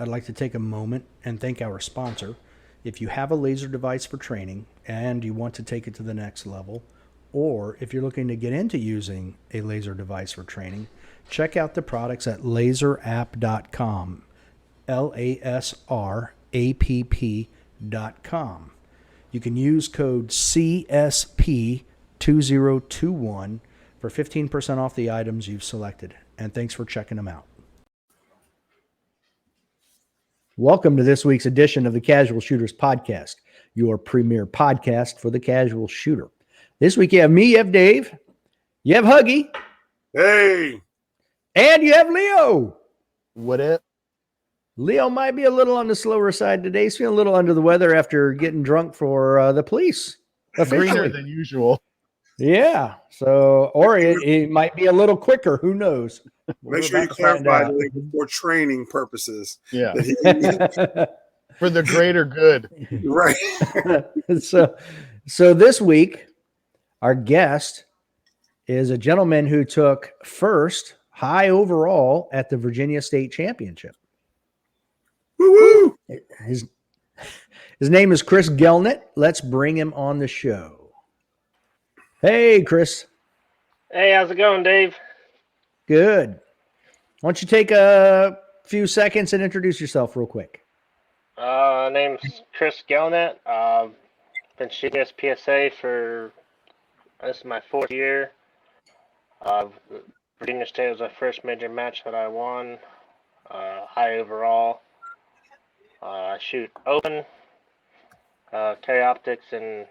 I'd like to take a moment and thank our sponsor. If you have a laser device for training and you want to take it to the next level, or if you're looking to get into using a laser device for training, check out the products at laserapp.com. LASRAPP.com. You can use code CSP2021 for 15% off the items you've selected. And thanks for checking them out. Welcome to this week's edition of the Casual Shooters Podcast, your premier podcast for the casual shooter. This week you have me, you have Dave, you have Huggy. Hey. And you have Leo. What up? Leo might be a little on the slower side today. He's feeling a little under the weather after getting drunk for the police. Greener than usual. Yeah. So, or it might be a little quicker. Who knows? Make sure you clarify for training purposes. Yeah. For the greater good. Right. So this week, our guest is a gentleman who took first high overall at the Virginia State Championship. Woo-woo. His name is Chris Gelnett. Let's bring him on the show. Hey, Chris. Hey, how's it going, Dave? Good. Why don't you take a few seconds and introduce yourself real quick? Name's Chris Gelnett. Been shooting SPSA for, this is my 4th year. Virginia State was my first major match that I won. High overall. I shoot open, carry optics, and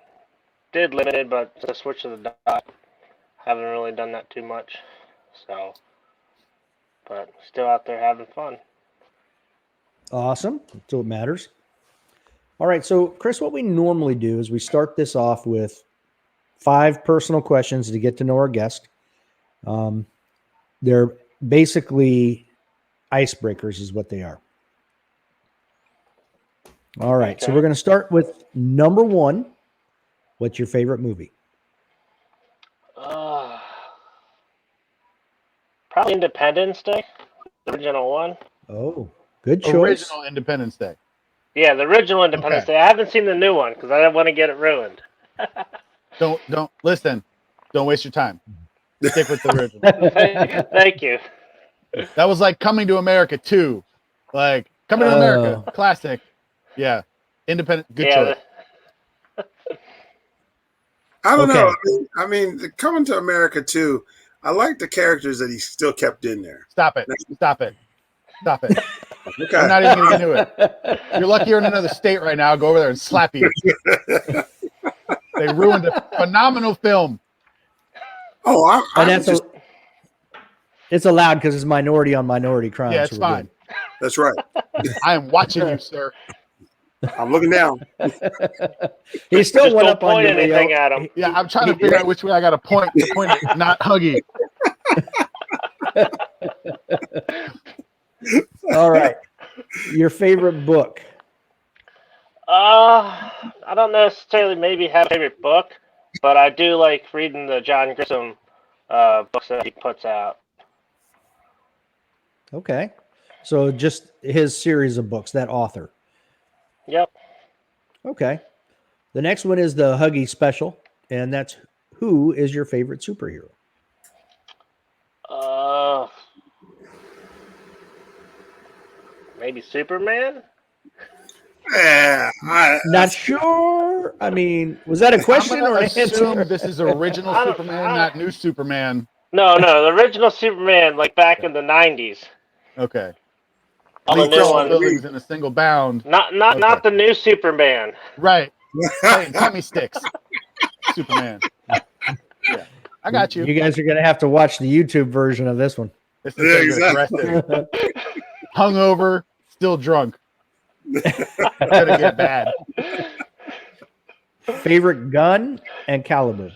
did limited, but the switch to the dot, haven't really done that too much. So, but still out there having fun. Awesome. That's what matters. All right. So, Chris, what we normally do is we start this off with 5 personal questions to get to know our guest. They're basically icebreakers is what they are. All right. Okay. So we're going to start with number 1. What's your favorite movie? Probably Independence Day, the original one. Oh, good choice. Original Independence Day. Yeah, the original Independence Day. I haven't seen the new one because I don't want to get it ruined. Don't listen. Don't waste your time. Stick with the original. Thank you. That was like Coming to America 2. Like Coming to America, classic. Yeah, Independent. Good choice. I don't know. I mean, Coming to America too. I like the characters that he still kept in there. Stop it. Okay. I'm not even going to get into it. You're lucky you're in another state right now. I'll go over there and slap you. They ruined a phenomenal film. Oh, it's allowed because it's minority on minority crime. Yeah, it's fine. Good. That's right. I am watching you, sir. I'm looking down. He still Just went don't up on point you, anything Leo. at him. Yeah, I'm trying to figure out which way I got to point. Point it, not Huggy. All right. Your favorite book? I don't necessarily maybe have a favorite book, but I do like reading the John Grisham books that he puts out. Okay. So just his series of books, that author. Yep. Okay. The next one is the Huggy special, and that's who is your favorite superhero? Maybe Superman? Yeah, Not sure. I mean, was that a question or an answer? This is original Superman, not new Superman. No, the original Superman, like back in the 90s. Okay. The new one. Buildings in a single bound. Not the new Superman. Right. Hey, tummy sticks. Superman. Yeah, I got you. You guys are going to have to watch the YouTube version of this one. This is aggressive. Hungover, still drunk. Gonna get bad. Favorite gun and caliber?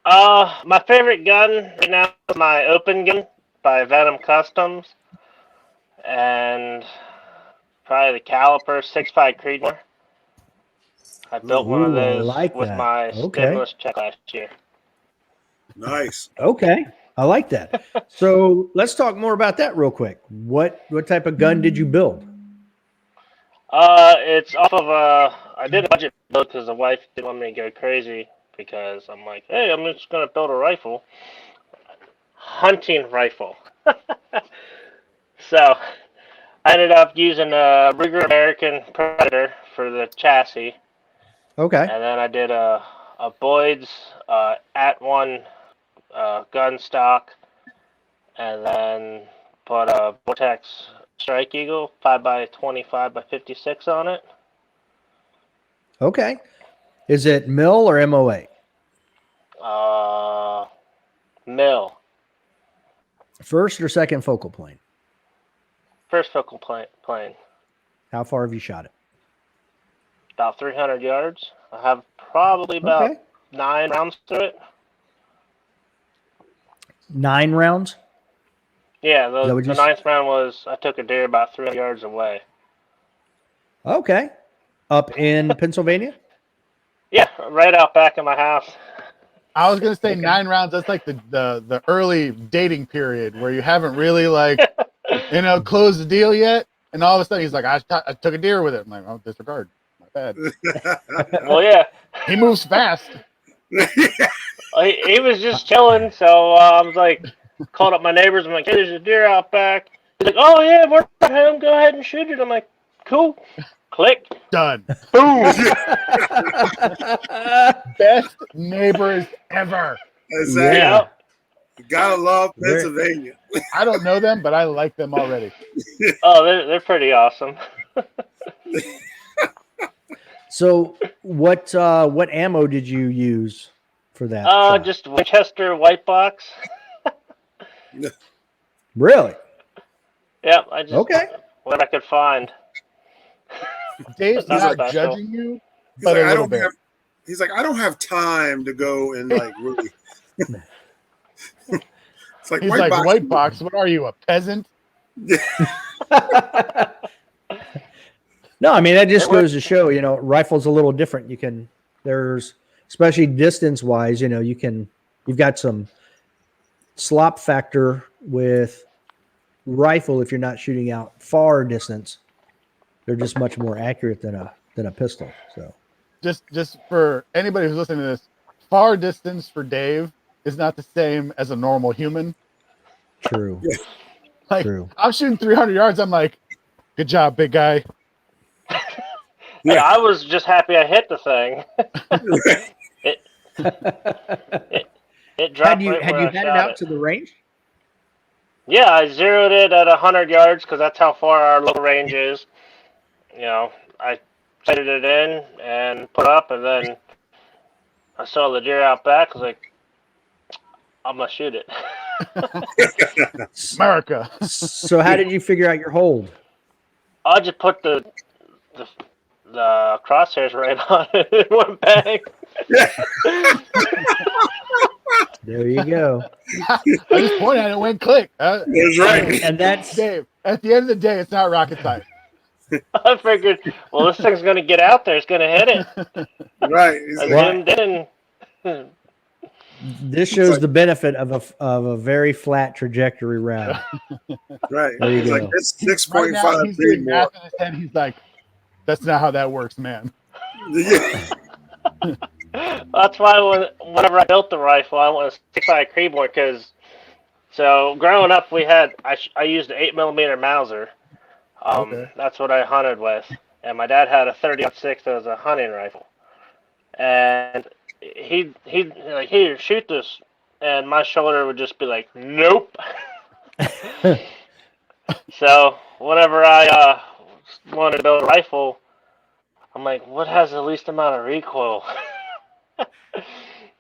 My favorite gun right now is my open gun by Venom Customs, and probably the caliper 6.5 Creedmoor. I built one of those with my stimulus check last year. Nice. Okay. I like that. So let's talk more about that real quick. What type of gun did you build? It's off of I did a budget build because the wife didn't want me to go crazy because I'm like, hey, I'm just gonna build a rifle, hunting rifle. So I ended up using a Ruger American Predator for the chassis, Okay. and then I did a Boyd's at one gun stock, and then put a Vortex Strike Eagle 5x25x56 on it. Okay. Is it mill or MOA? Mill. First or second focal plane? First focal plane. How far have you shot it? About 300 yards. I have probably about Okay. 9 rounds through it. 9 rounds? Yeah, Is that the what you ninth round was I took a deer about 300 yards away. Okay. Up in Pennsylvania? Yeah, right out back in my house. I was gonna say Okay. 9 rounds. That's like the early dating period where you haven't really closed the deal yet, and all of a sudden he's like, I took a deer with it. I'm like, oh, disregard. My bad. Well, yeah. He moves fast. He was just chilling, so I was like, called up my neighbors. I'm like, hey, there's a deer out back. He's like, oh, yeah, we're at home. Go ahead and shoot it. I'm like, cool. Click. Done. Boom. Best neighbors ever. Exactly. Yeah. You gotta love Pennsylvania. I don't know them, but I like them already. Oh, they're pretty awesome. So what ammo did you use for that? shot? Just Winchester white box. Really? Yep, I just Okay. what I could find. Dave's That's not special. judging you, He's but like, a I little don't bit. have. He's like, I don't have time to go and like really. It's like He's white like, box. white box. What are you, a peasant? No, I mean that just It worked. goes to show, rifle's a little different. There's especially distance wise, you've got some slop factor with rifle if you're not shooting out far distance. They're just much more accurate than a pistol. So Just for anybody who's listening to this, far distance for Dave is not the same as a normal human. true. Like True. I'm shooting 300 yards. I'm like, good job, big guy. Yeah, I was just happy I hit the thing. It dropped Had you right had where you I had it shot out it. to the range? Yeah, I zeroed it at 100 yards because that's how far our local range is. I sighted it in and put up, and then I saw the deer out back. I was like, I'm gonna shoot it. America. So how did you figure out your hold? I just put the crosshairs right on it. It went bang. There you go. I just pointed at it, went click. That's right. And that's Dave, at the end of the day, it's not rocket science. I figured, well, this thing's gonna get out there. It's gonna hit it. Right. He's I like, zoomed in. this shows the benefit of a very flat trajectory round. right. There you He's like, go. it's Right now, 6.5 he's feet doing more. math in his head. He's like, that's not how that works, man. Yeah. That's why whenever I built the rifle, I went with 6.5 Creedmoor because so growing up I used an 8mm Mauser. Okay. That's what I hunted with, and my dad had a 30-06 that was a hunting rifle, and he'd like, here, shoot this, and my shoulder would just be like, nope. So whenever I wanted to build a rifle, I'm like, what has the least amount of recoil?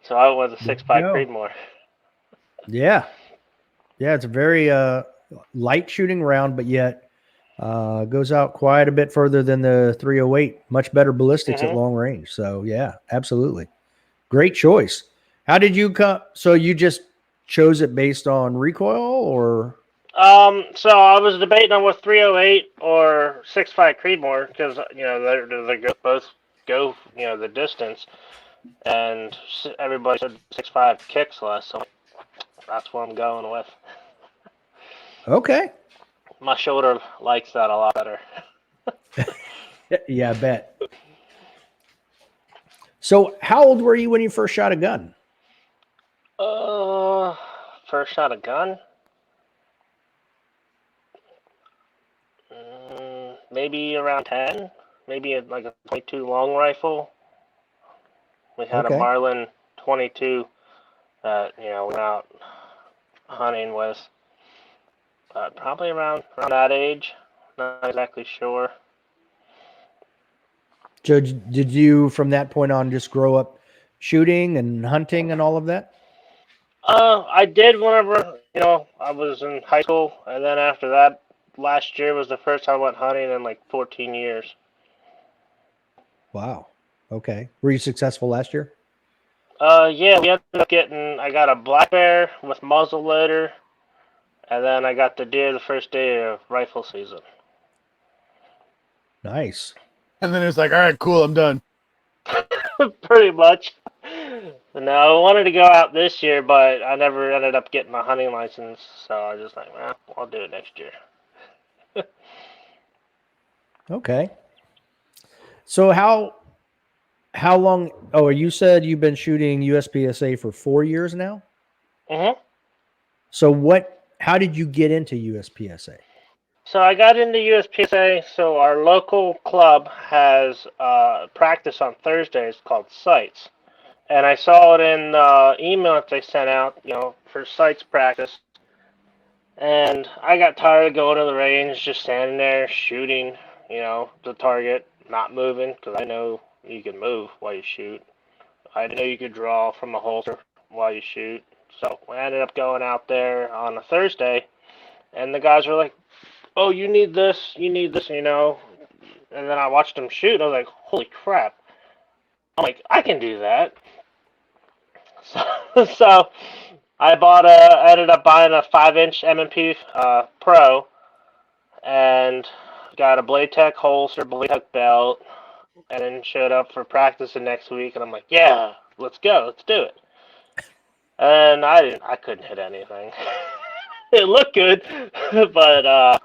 So I went with a 6.5 Creedmoor. Yeah. Yeah, it's a very light shooting round, but yet goes out quite a bit further than the 308. Much better ballistics at long range. So yeah, absolutely. Great choice. How did you so you just chose it based on recoil or? So I was debating on with 308 or 6.5 Creedmoor because they both go the distance, and everybody said 6.5 kicks less, so that's what I'm going with. Okay. My shoulder likes that a lot better. Yeah, I bet. So, how old were you when you first shot a gun? Uh, First shot a gun? Maybe around 10. Maybe like a 22 long rifle. We had a Okay. Marlin 22 that went out hunting with. Probably around that age. Not exactly sure. So, did you from that point on just grow up shooting and hunting and all of that? I did whenever I was in high school, and then after that, last year was the first time I went hunting in like 14 years. Wow. Okay. Were you successful last year? Yeah, we ended up getting. I got a black bear with muzzle loader, and then I got the deer the first day of rifle season. Nice. And then it's like, all right, cool, I'm done. Pretty much. No, I wanted to go out this year, but I never ended up getting my hunting license, so I was just like, well, I'll do it next year. Okay. So how long? Oh, you said you've been shooting USPSA for 4 years now. hmm So what? How did you get into USPSA? So I got into USPSA. So our local club has practice on Thursdays called Sites, and I saw it in email that they sent out, for Sites practice. And I got tired of going to the range, just standing there shooting, the target, not moving, because I know you can move while you shoot. I know you could draw from a holster while you shoot. So I ended up going out there on a Thursday, and the guys were like, "Oh, you need this." And then I watched them shoot. I was like, "Holy crap!" I'm like, "I can do that." So I ended up buying a 5-inch M&P Pro, and got a Blade Tech holster, Blade Tech belt, and then showed up for practice the next week. And I'm like, "Yeah, let's go, let's do it." And I couldn't hit anything. It looked good, but I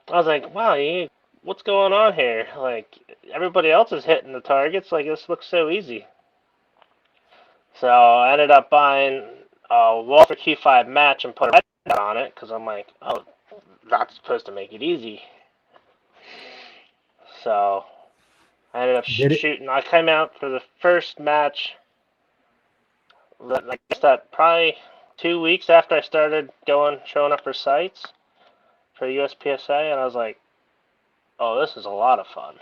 was like, wow, what's going on here? Like, everybody else is hitting the targets. Like, this looks so easy. So I ended up buying a Walther Q5 match and put a red dot on it because I'm like, oh, that's supposed to make it easy. So I ended up Did it? shooting. I came out for the first match. I guess that probably 2 weeks after I started showing up for sites for USPSA, and I was like, oh, this is a lot of fun.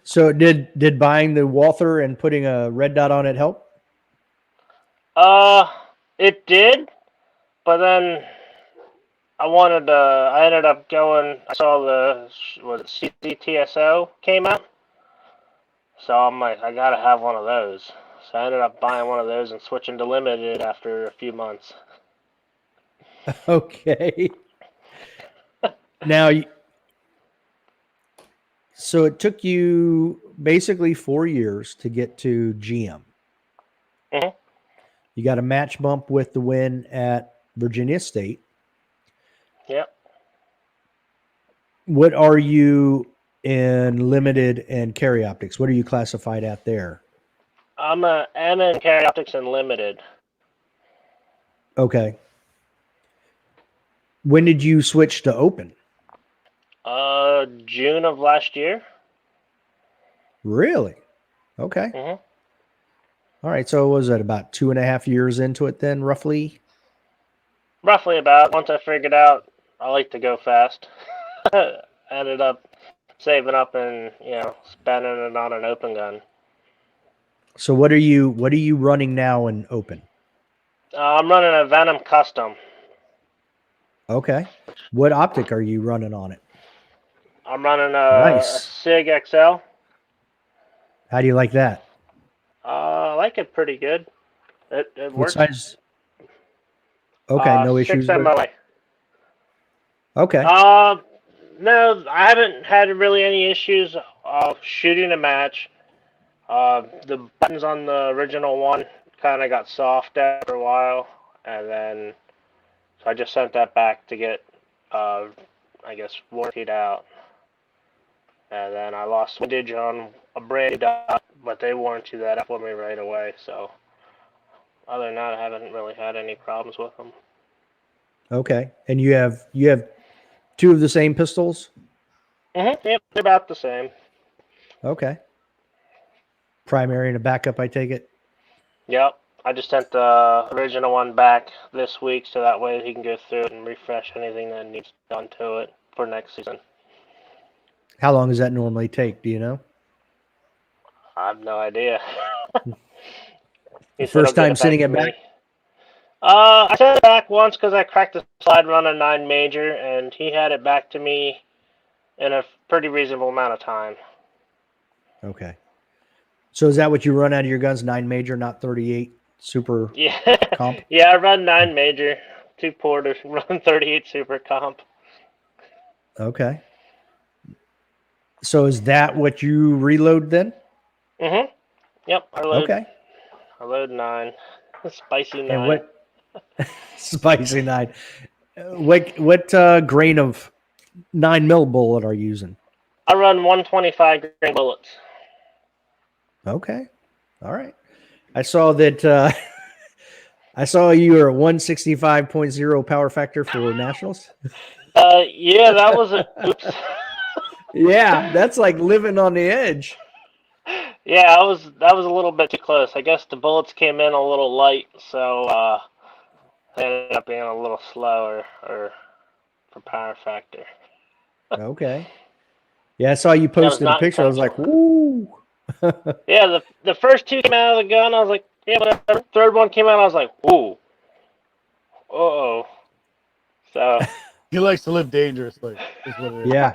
So did buying the Walther and putting a red dot on it help? Uh, it did, but then I ended up going. I saw was it CTSO came out, so I'm like, I gotta have one of those. So I ended up buying one of those and switching to limited after a few months. Okay. Now, so it took you basically 4 years to get to GM. hmm You got a match bump with the win at Virginia State. Yep. What are you in limited and carry optics? What are you classified at there? I'm a M in carry optics and limited. Okay. When did you switch to open? June of last year. Really? Okay. hmm All right. So was that about 2.5 years into it then, roughly? Roughly about. Once I figured out I like to go fast, ended up saving up and spending it on an open gun. So what are you running now in open? I'm running a Venom Custom. Okay. What optic are you running on it? I'm running a Nice. Sig XL. How do you like that? I like it pretty good. It What works. size? Okay, no 6 issues there. MOA. Okay. No, I haven't had really any issues shooting a match. The buttons on the original one kind of got soft after a while, and then so I just sent that back to get, I guess, warrantied out. And then I lost windage on a brand new dot, but they warranty that for me right away. So other than that, I haven't really had any problems with them. Okay. And you have two of the same pistols? Yep, they're about the same. Okay. Primary and a backup, I take it? Yep. I just sent the original one back this week so that way he can go through it and refresh anything that needs done to it for next season. How long does that normally take? Do you know? I have no idea. He said First he'll get time it back sending to it back? me. I sent it back once because I cracked the slide run on 9 major, and he had it back to me in a pretty reasonable amount of time. Okay. So is that what you run out of your guns? 9 major, not 38 super Yeah, comp? yeah. I run 9 major, 2 porters, run 38 super comp. Okay. So is that what you reload then? Yep. Okay. I load 9. Spicy 9. And what spicy 9? What grain of 9 mil bullet are you using? I run 125 grain bullets. Okay. All right. I saw that I saw you were at 165.0 power factor for nationals. Yeah, that was a oops. Yeah, that's like living on the edge. Yeah, that was a little bit too close. I guess the bullets came in a little light, so they ended up being a little slower or for power factor. Okay. Yeah, I saw you That was posted a not picture. I was like, intentional. woo. Yeah, the first 2 came out of the gun. I was like, yeah, whatever. Third one came out. I was like, whoa, uh-oh. So He likes to live dangerously, is what it is. Yeah.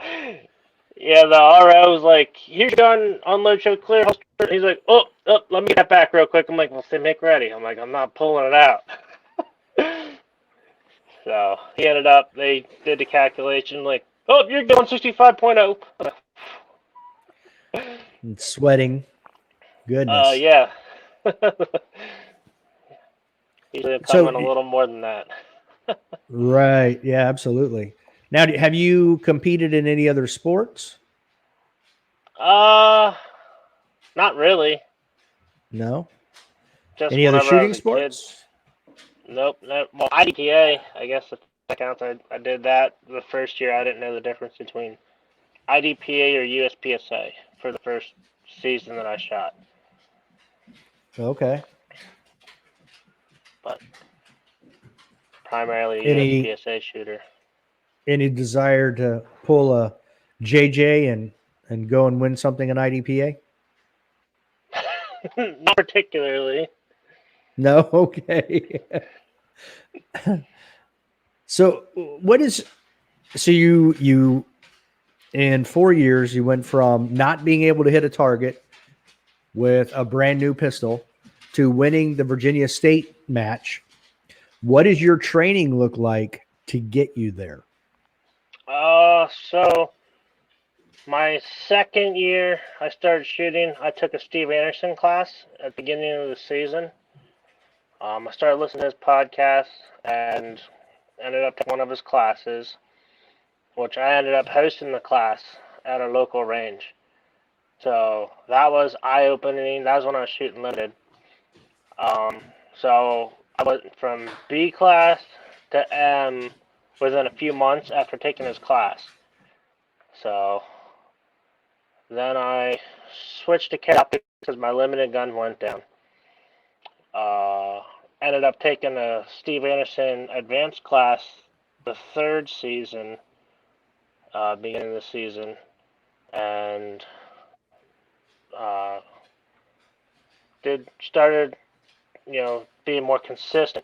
yeah, the RO was like, here's your gun, unload, show, clear. Holster. He's like, oh, let me get that back real quick. I'm like, well, say make ready. I'm like, I'm not pulling it out. So he ended up, they did the calculation, like, oh, you're going 65.0. And sweating. Goodness. Yeah. Usually it'll come So in a little more than that. right. Yeah, absolutely. Now, have you competed in any other sports? Uh, Not really. No. Just Any other whenever I shooting was a kid. sports? Nope. Well, IDPA, I guess if that counts. I did that the first year. I didn't know the difference between IDPA or USPSA for the first season that I shot. Okay. But primarily a Any USPSA shooter. desire to pull a JJ and go and win something in IDPA? Not particularly. No. Okay. So what is so you in 4 years you went from not being able to hit a target with a brand new pistol to winning the Virginia State match. What does your training look like to get you there? So my second year I started shooting, I took a Steve Anderson class at the beginning of the season. I started listening to his podcast and ended up taking one of his classes, which I ended up hosting the class at a local range. So that was eye-opening. That was when I was shooting limited. So I went from B class to M within a few months after taking his class. So then I switched to K because my limited gun went down. Ended up taking a Steve Anderson advanced class the third season, beginning of the season, and uh, started being more consistent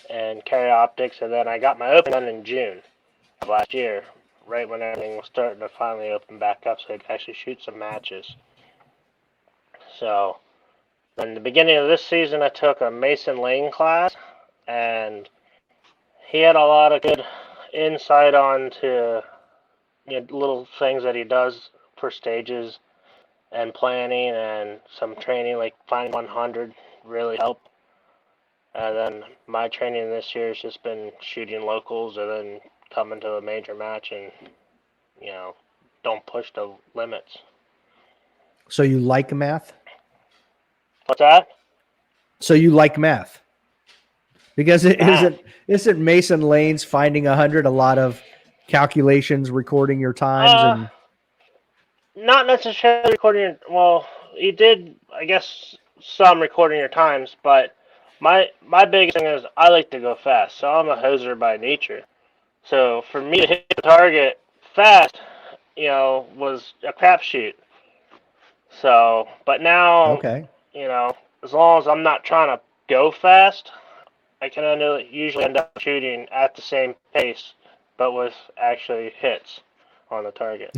and carry optics, and then I got my open gun in June of last year, right when everything was starting to finally open back up, so I could actually shoot some matches. So, in the beginning of this season, I took a Mason Lane class, and he had a lot of good insight onto little things that he does for stages and planning, and some training like Find 100 really helped. And then my training this year has just been shooting locals and then coming to a major match and, don't push the limits. So you like math? What's that? So you like math? Because Math. isn't Mason Lanes finding 100 a lot of calculations, recording your times, and Not necessarily recording your, well, you did, I guess, some recording your times, but my biggest thing is I like to go fast, so I'm a hoser by nature. So for me to hit the target fast, was a crapshoot. So, but now, okay, as long as I'm not trying to go fast, I can usually end up shooting at the same pace, but with actually hits on the target.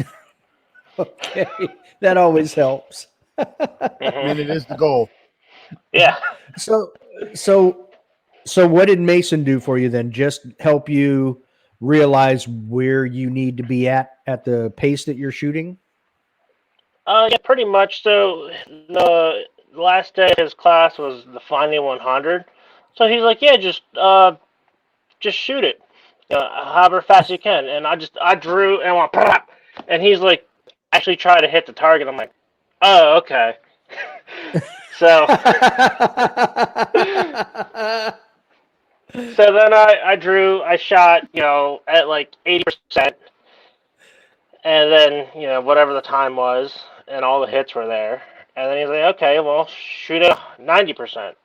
okay, that always helps. I mean, it is the goal. Yeah. So, so, so, what did Mason do for you then? Just help you realize where you need to be at the pace that you're shooting? Yeah, pretty much. So the last day of his class was the Finding 100. So he's like, yeah, just shoot it, however fast you can. And I drew and went, "Pop!" And he's like, actually try to hit the target. I'm like, oh, okay. So so then I shot, at like 80%, and then whatever the time was, and all the hits were there. And then he's like, okay, well, shoot it 90%.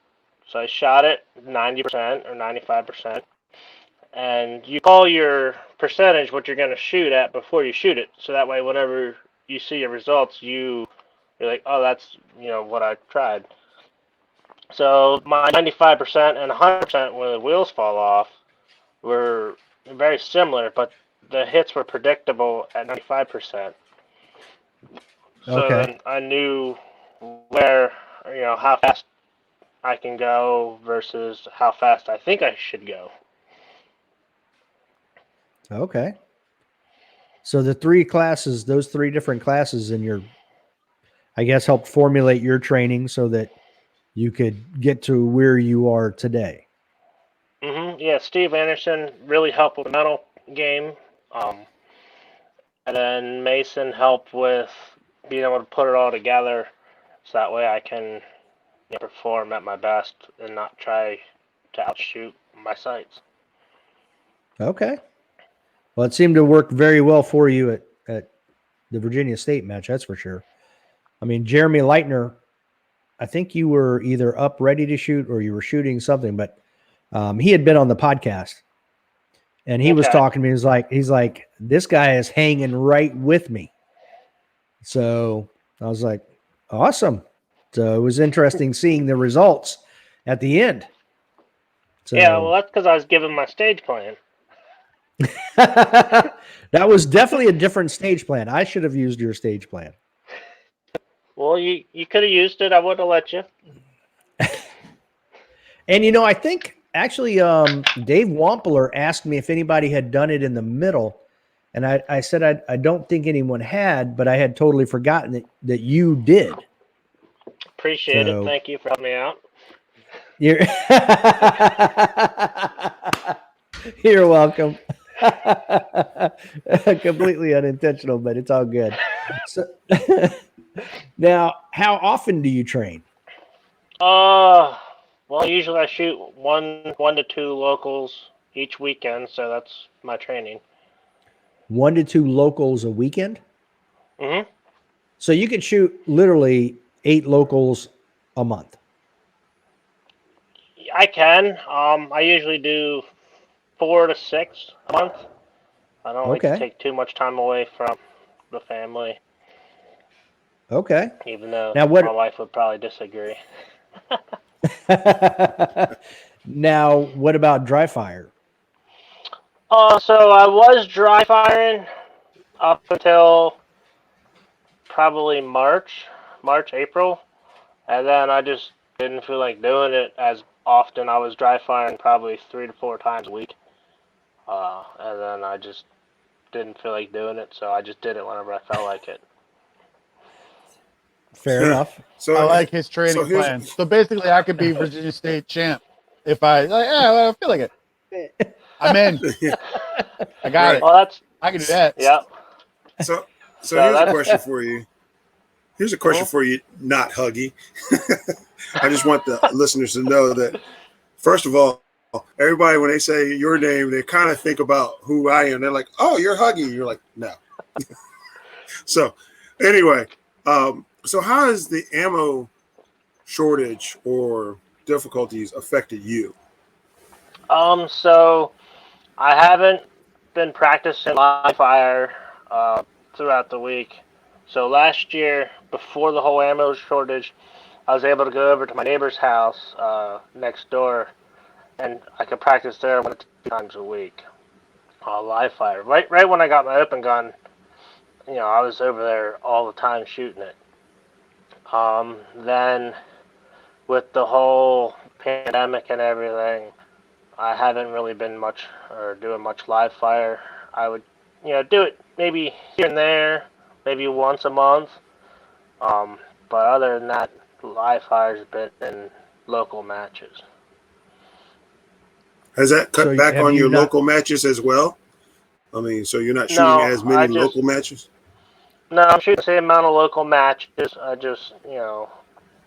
So I shot it 90% or 95%. And you call your percentage what you're going to shoot at before you shoot it. So that way, whenever you see your results, you're like, oh, that's, what I tried. So my 95% and 100% when the wheels fall off were very similar, but the hits were predictable at 95%. So Okay. then I knew where, how fast I can go versus how fast I think I should go. Okay. So the three classes, those three different classes in your, I guess, helped formulate your training so that you could get to where you are today. Yeah, Steve Anderson really helped with the mental game. And then Mason helped with being able to put it all together so that way I can perform at my best and not try to outshoot my sights. Okay. Well, it seemed to work very well for you at the Virginia State match, that's for sure. I mean, Jeremy Leitner, I think you were either up ready to shoot or you were shooting something, but he had been on the podcast and he was talking to me. He's like, this guy is hanging right with me. So I was like, awesome. So it was interesting seeing the results at the end. So, yeah, well, that's because I was given my stage plan. That was definitely a different stage plan. I should have used your stage plan. Well, you could have used it. I would have let you. And, I think actually Dave Wampler asked me if anybody had done it in the middle. And I said I don't think anyone had, but I had totally forgotten that you did. Appreciate it. Thank you for helping me out. You're welcome. Completely unintentional, but it's all good. So, now, how often do you train? Well, usually I shoot one to two locals each weekend, so that's my training. 1 to 2 locals a weekend? Mm-hmm. So you could shoot literally 8 locals a month. I can. I usually do 4 to 6 a month. I don't like to take too much time away from the family. Okay. Even though my wife would probably disagree. Now, what about dry fire? So I was dry firing up until probably March, April. And then I just didn't feel like doing it as often. I was dry firing probably 3 to 4 times a week. And then I just didn't feel like doing it, so I just did it whenever I felt like it. Fair enough. So I like his training plan. So basically, I could be Virginia State champ if I feel like it. I'm in. I got it. Well, I can do that. Yep. So here's a question for you. Here's a question Mhm. for you, not Huggy. I just want the listeners to know that, first of all, everybody, when they say your name, they kind of think about who I am. They're like, oh, you're Huggy. You're like, no. So anyway, so how has the ammo shortage or difficulties affected you? So I haven't been practicing live fire throughout the week. So last year, before the whole ammo shortage, I was able to go over to my neighbor's house next door, and I could practice there 1 to 2 times a week. Live fire. Right when I got my open gun, I was over there all the time shooting it. Then with the whole pandemic and everything, I haven't really been much or doing much live fire. I would, do it maybe here and there, maybe once a month. Um, but other than that, live fire's been in local matches. Has that cut So back have on you your not? local matches as well? I mean, so you're not shooting No, as many local matches? no, I'm shooting the same amount of local matches. I just,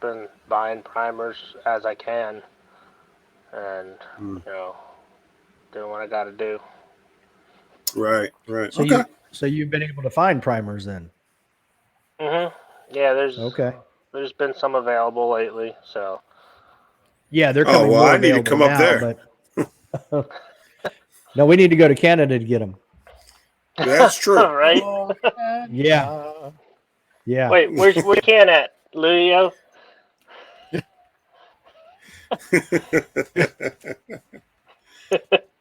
been buying primers as I can, and Hmm. doing what I got to do. Right, right. So Okay. you've been able to find primers then? Yeah, there's Okay. there's been some available lately, so. Yeah, they're Oh, coming well, more I need to available come up now, there. but no, we need to go to Canada to get them. That's true. Right? Yeah. Yeah. Wait, where's Can at, Leo?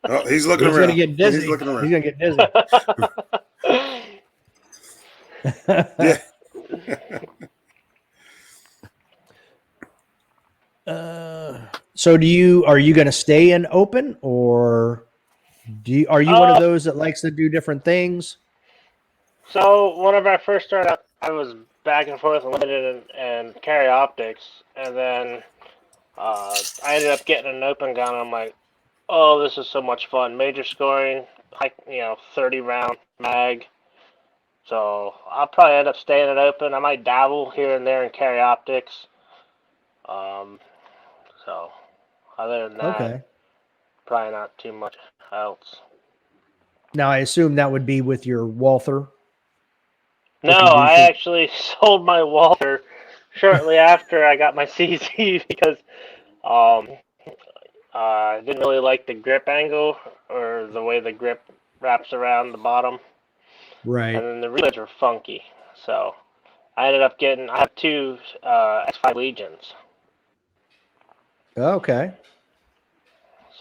Oh, he's looking He's going to around. get He's dizzy. looking He's around. going to get dizzy. Yeah. So are you going to stay in open, or are you one of uh, those that likes to do different things? so whenever I first started out, I was back and forth limited and carry optics, and then I ended up getting an open gun. I'm like, oh, this is so much fun. Major scoring, 30 round mag. So I'll probably end up staying it open. I might dabble here and there in carry optics. Um, so other than that, Okay. probably not too much else. Now, I assume that would be with your Walther. No, if you do I shoot. actually sold my Walter shortly after I got my CZ because um, I didn't really like the grip angle or the way the grip wraps around the bottom, and Right. then the relays are funky. So I have two X5 Legions, Okay.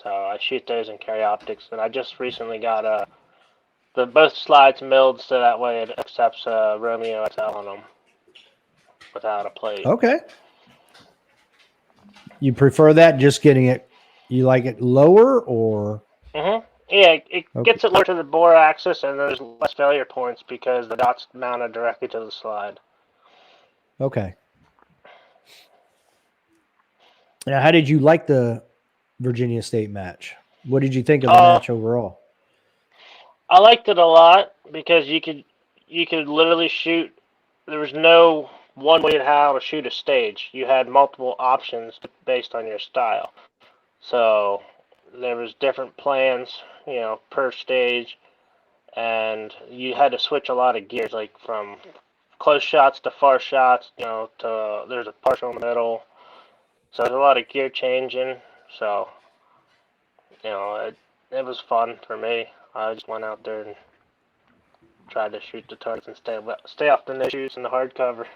so I shoot those in carry optics, and I just recently got the both slides milled so that way it accepts Romeo XL on them without a plate. Okay. You prefer that? Just getting it? You like it lower, or? Yeah, it Okay. gets it lower to the bore axis, and there's less failure points because the dot's mounted directly to the slide. Okay. Now, how did you like the Virginia State match? What did you think of the match overall? I liked it a lot because you could literally shoot. There was no one way to how to shoot a stage. You had multiple options based on your style. So there was different plans, per stage, and you had to switch a lot of gears, like from close shots to far shots, to there's a partial in the middle. So there's a lot of gear changing. So, it was fun for me. I just went out there and tried to shoot the targets and stay off the no shoots and the hard cover.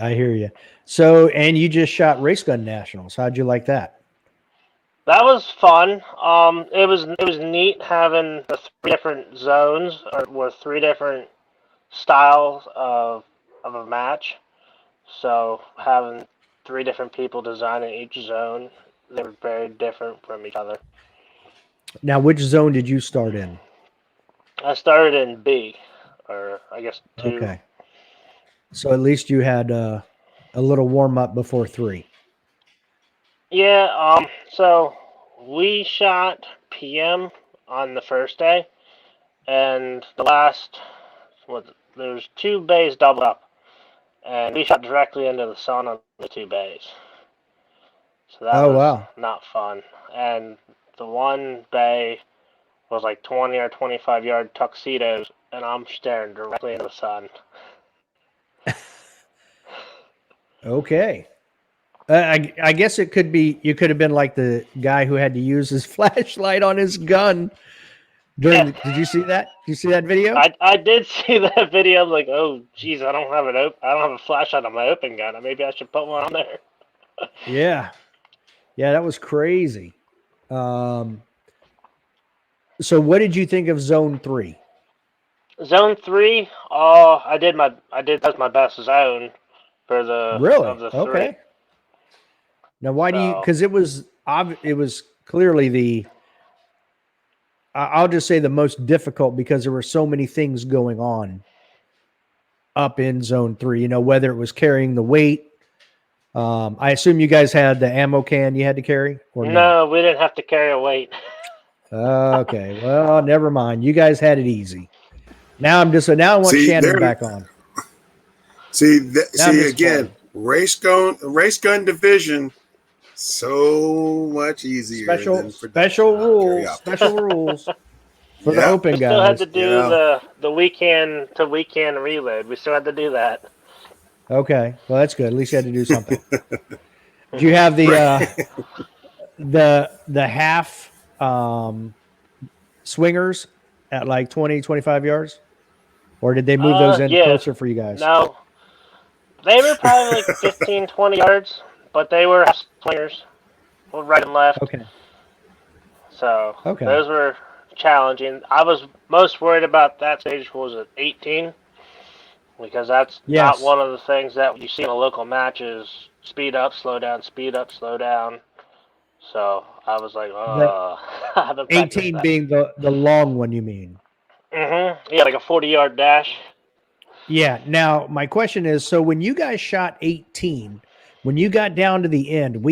I hear you. So, and you just shot Race Gun Nationals. How'd you like that? That was fun. It was neat having the three different zones or three different styles of a match. So having three different people designing each zone, they were very different from each other. Now, which zone did you start in? I started in B, or I guess 2. Okay. So at least you had a little warm up before 3. Yeah. So we shot PM on the first day, and the last there's 2 bays doubled up, and we shot directly into the sun on the 2 bays. So that Oh, was wow. not fun. And the one bay was like 20 or 25-yard tuxedos, and I'm staring directly into the sun. Okay. I guess it could be, you could have been like the guy who had to use his flashlight on his gun during. Yeah. Did you see that? Did you see that video? I did see that video. I'm like, oh, geez, I don't have a flashlight on my open gun. Maybe I should put one on there. Yeah. Yeah, that was crazy. So what did you think of Zone 3? Zone 3, that was my best zone for the Really? of the 3. Okay. Now, why do you? So- Because it was clearly I'll just say the most difficult because there were so many things going on up in Zone 3. You know, whether it was carrying the weight. I assume you guys had the ammo can you had to carry, or No, we didn't have to carry a weight. Okay, well, never mind. You guys had it easy. Now I want See, Shannon there- back on. See, Now I'm again, race gun division, so much easier. than for Special rules for the Yeah. open We still had guys. to do Yeah. the weekend to weekend reload. We still had to do that. Okay, well that's good. At least you had to do something. Did you have the half swingers at like 20, 25 yards? Or did they move those in yeah. closer for you guys? No, they were probably like 15, 20 yards, but they were swingers, right and left. Okay. So Okay. those were challenging. I was most worried about that stage was at 18, because that's Yes. not one of the things that you see in a local match is speed up, slow down, speed up, slow down. So I was like, I haven't practiced 18 that. being the long one, you mean? Yeah, like a 40-yard dash. Yeah. Now, my question is, so when you guys shot 18, when you got down to the end,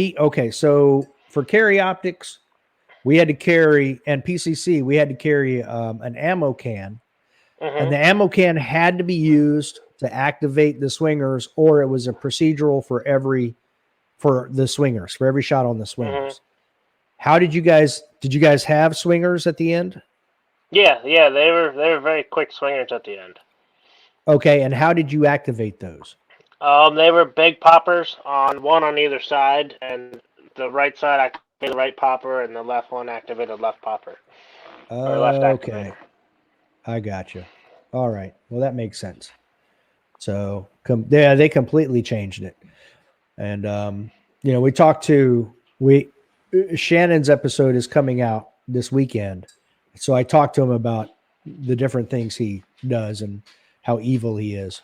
so for carry optics, we had to carry, and PCC, we had to carry an ammo can, and the ammo can had to be used to activate the swingers, or it was a procedural for every shot on the swingers. How did you guys have swingers at the end? Yeah, they were very quick swingers at the end. Okay, and how did you activate those? They were big poppers one on either side, and the right side activated the right popper, and the left one activated left popper. Or left activator. Okay, I got you. All right, well that makes sense. So they completely changed it, and we talked to Shannon's episode is coming out this weekend, so I talked to him about the different things he does and how evil he is.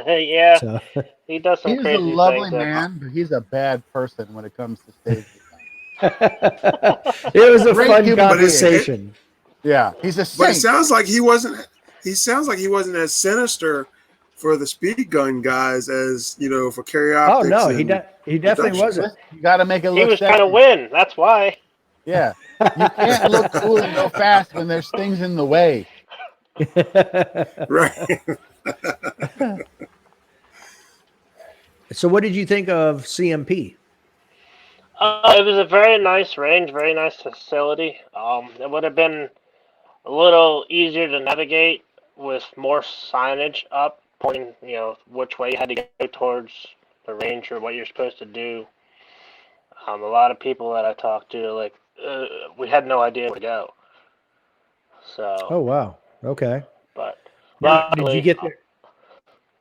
Yeah, So, he does some He's crazy a lovely things. man, but he's a bad person when it comes to stage design. it was a Great fun human being. conversation. Yeah, he's a But saint. it sounds like he wasn't. He sounds like he wasn't as sinister for the speed gun guys as for carry Oh optics. no, and he definitely production. wasn't. You got to make it He look was trying sexy. to win. That's why. Yeah, you can't look cool and go fast when there's things in the way. Right. So, what did you think of CMP? It was a very nice range, very nice facility. It would have been a little easier to navigate with more signage up, pointing, which way you had to go towards the range or what you're supposed to do. A lot of people that I talked to, we had no idea where to go. So. Oh wow. Okay. But Now, did luckily, you get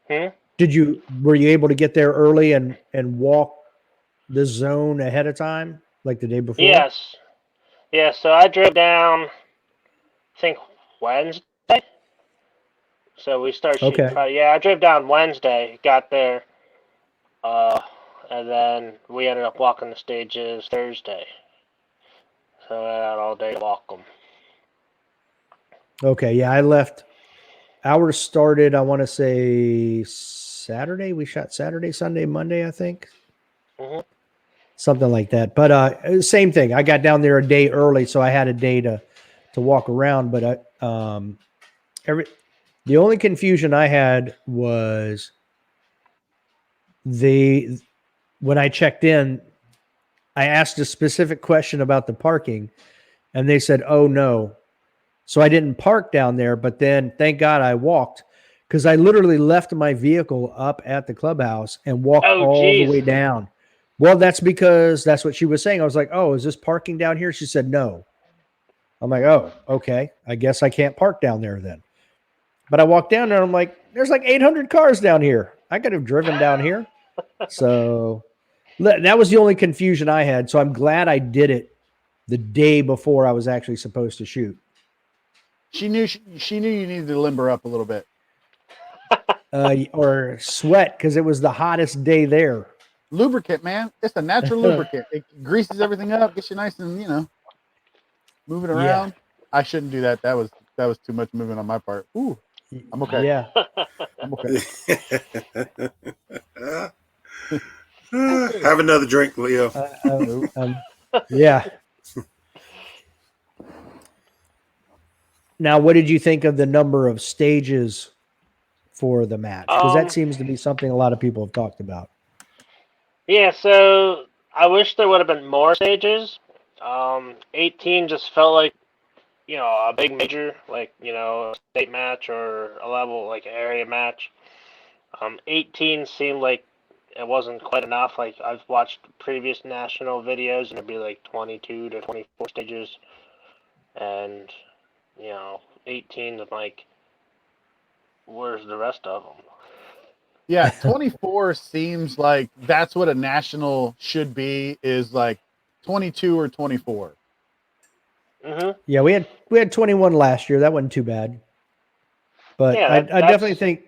there? Were you able to get there early and walk the zone ahead of time, like the day before? Yes. Yeah, so I drove down, I think, Wednesday. So we started shooting Okay. Friday. Yeah, I drove down Wednesday, got there, and then we ended up walking the stages Thursday. So I had all day to walk them. Okay. Yeah, I left. Ours started, I want to say Saturday. We shot Saturday, Sunday, Monday, I think. Mhm. Something like that. But same thing. I got down there a day early, so I had a day to to walk around, but the only confusion I had was when I checked in, I asked a specific question about the parking, and they said, "Oh no." So I didn't park down there, but then thank God I walked, because I literally left my vehicle up at the clubhouse and walked Oh, all the geez. way down. Well, that's because that's what she was saying. I was like, "Oh, is this parking down here?" She said, "No." I'm like, "Oh, okay. I guess I can't park down there then." But I walked down there and I'm like, "There's like 800 cars down here. I could have driven down here." So that was the only confusion I had. So I'm glad I did it the day before I was actually supposed to shoot. She knew you needed to limber up a little bit. Or sweat, because it was the hottest day there. Lubricant, man. It's a natural lubricant. It greases everything up, gets you nice and moving around. Yeah. I shouldn't do that. That was too much moving on my part. Ooh, I'm okay. Yeah, I'm okay. Have another drink, Leo. Yeah. Now, what did you think of the number of stages for the match? Because that seems to be something a lot of people have talked about. Yeah, so I wish there would have been more stages. 18 just felt like, a big major, like, a state match or a level, like, area match. 18 seemed like it wasn't quite enough. Like, I've watched previous national videos, and it'd be like 22 to 24 stages. And, 18, I'm like, where's the rest of them? Yeah, 24 seems like that's what a national should be, is like 22 or 24. Mm-hmm. Yeah, we had 21 last year. That wasn't too bad. But yeah, I definitely think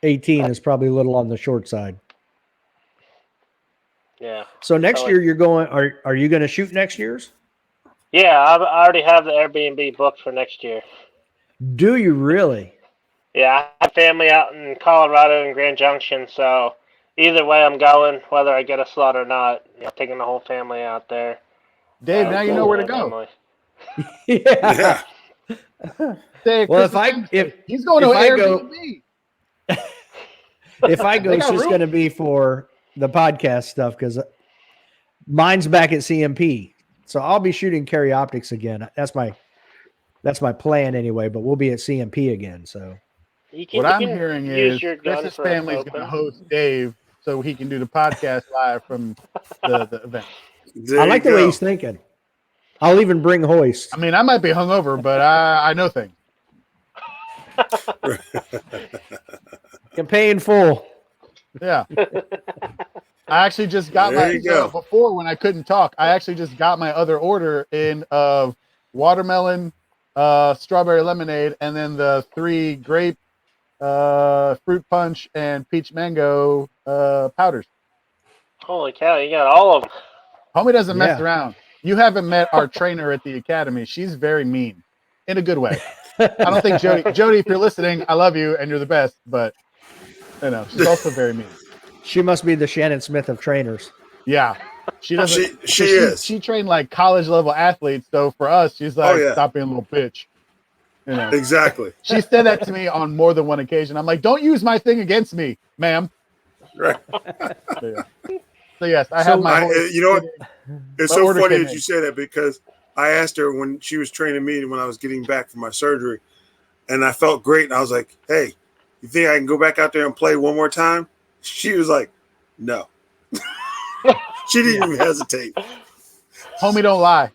18 is probably a little on the short side. Yeah. So next year you're going, are you going to shoot next year's? Yeah, I already have the Airbnb booked for next year. Do you really? Yeah, I have family out in Colorado and Grand Junction, so either way I'm going, whether I get a slot or not. Taking the whole family out there. Dave, now you know where to go. Yeah. Say, well, if he's going to Airbnb. If I go, it's just going to be for the podcast stuff, because mine's back at CMP. So I'll be shooting Carry Optics again. That's my plan anyway, but we'll be at CMP again. So what I'm hearing is Chris's family's going to host Dave so he can do the podcast live from the event. I like the way he's thinking. I'll even bring hoist. I mean, I might be hungover, but I know things. You're paying full. Yeah. I actually just got before, when I couldn't talk, I actually just got my other order in of watermelon, strawberry lemonade, and then the 3 grape, fruit punch, and peach mango powders. Holy cow, you got all of them. Homie doesn't mess around. You haven't met our trainer at the academy. She's very mean in a good way. I don't think Jody, if you're listening, I love you and you're the best, but she's also very mean. She must be the Shannon Smith of trainers. Yeah. She doesn't. She is. She trained like college level athletes. So for us, she's like, stop being a little bitch. Exactly. She said that to me on more than one occasion. I'm like, don't use my thing against me, ma'am. Right. So yes, I have my. You know what? It's so funny that you say that, because I asked her when she was training me when I was getting back from my surgery, and I felt great. And I was like, "Hey, you think I can go back out there and play one more time?" She was like, "No." She didn't even hesitate. Homie, don't lie.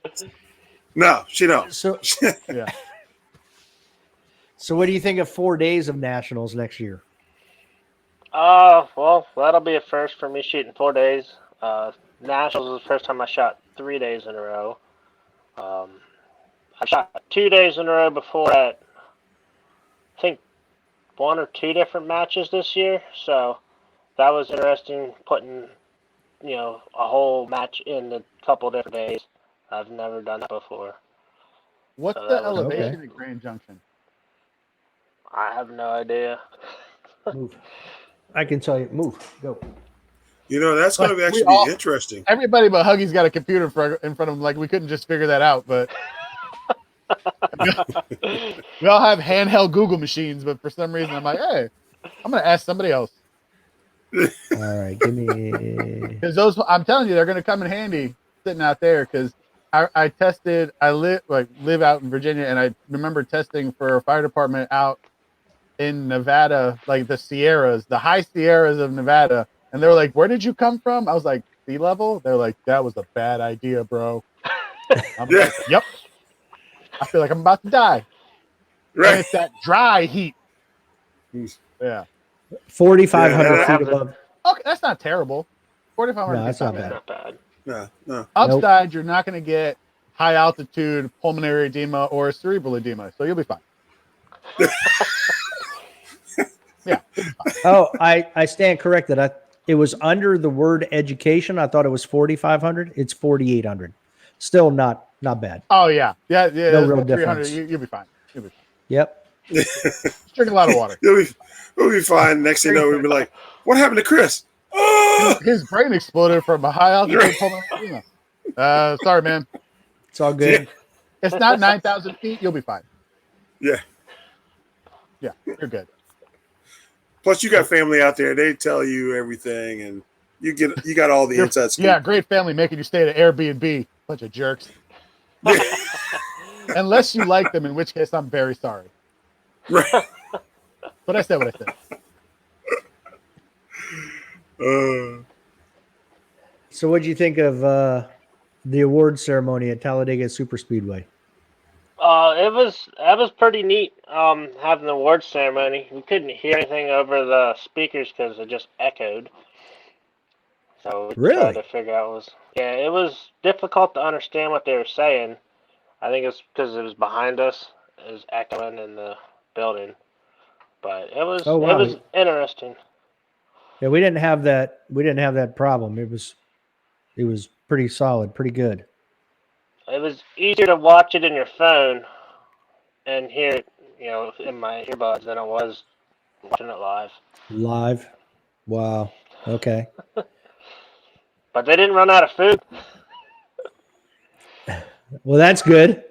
No, she don't. So yeah. So what do you think of 4 days of nationals next year? Well, that'll be a first for me, shooting 4 days. Nationals was the first time I shot 3 days in a row. I shot 2 days in a row before at, I think, 1 or 2 different matches this year. So that was interesting, putting, a whole match in a couple different days. I've never done that before. What's the elevation at Grand Junction? I have no idea. Move. I can tell you. Move. Go. That's going to actually be interesting. Everybody but Huggy's got a computer in front of him. Like, we couldn't just figure that out, but We all have handheld Google machines, but for some reason I'm like, hey, I'm gonna ask somebody else. All right, give me. Because those, I'm telling you, they're gonna come in handy sitting out there. Because I tested, I live out in Virginia, and I remember testing for a fire department out in Nevada, like the Sierras, the high Sierras of Nevada, and they were like, "Where did you come from?" I was like, "Sea level." They're like, "That was a bad idea, bro." I'm like, "Yep." I feel like I'm about to die. Right. And it's that dry heat. Jeez. Yeah. 4,500 Yeah, feet above. Okay, that's not terrible. 4,500. No, that's not bad. Not bad. No. Upside, you're not going to get high altitude pulmonary edema or cerebral edema, so you'll be fine. Yeah. Oh, I stand corrected. It was under the word education. I thought it was 4,500. It's 4,800. Still not bad. Oh yeah. No real 300. difference. You'll be fine. You'll be fine. Yep. Just drink a lot of water. We'll be fine. Next thing you know, we'll be like, what happened to Chris? Oh! His brain exploded from a high altitude pulmonary edema. Sorry, man. It's all good. It's not 9,000 feet. You'll be fine. Yeah. Yeah, you're good. Plus, you got family out there. They tell you everything, and you got all the inside scoop. Yeah, great family making you stay at Airbnb. Bunch of jerks. Unless you like them, in which case I'm very sorry. Right. But I said what I said. So, what do you think of the award ceremony at Talladega Super Speedway? It was pretty neat. Having the award ceremony, we couldn't hear anything over the speakers because it just echoed. So we Really? tried to figure out it was difficult to understand what they were saying. I think it's because it was behind us, it was echoing in the building, but it was Oh, wow. it was interesting. Yeah, we didn't have that. We didn't have that problem. It was pretty solid, pretty good. It was easier to watch it in your phone and hear it, in my earbuds than it was watching it live. Live. Wow. Okay. But they didn't run out of food. Well, that's good.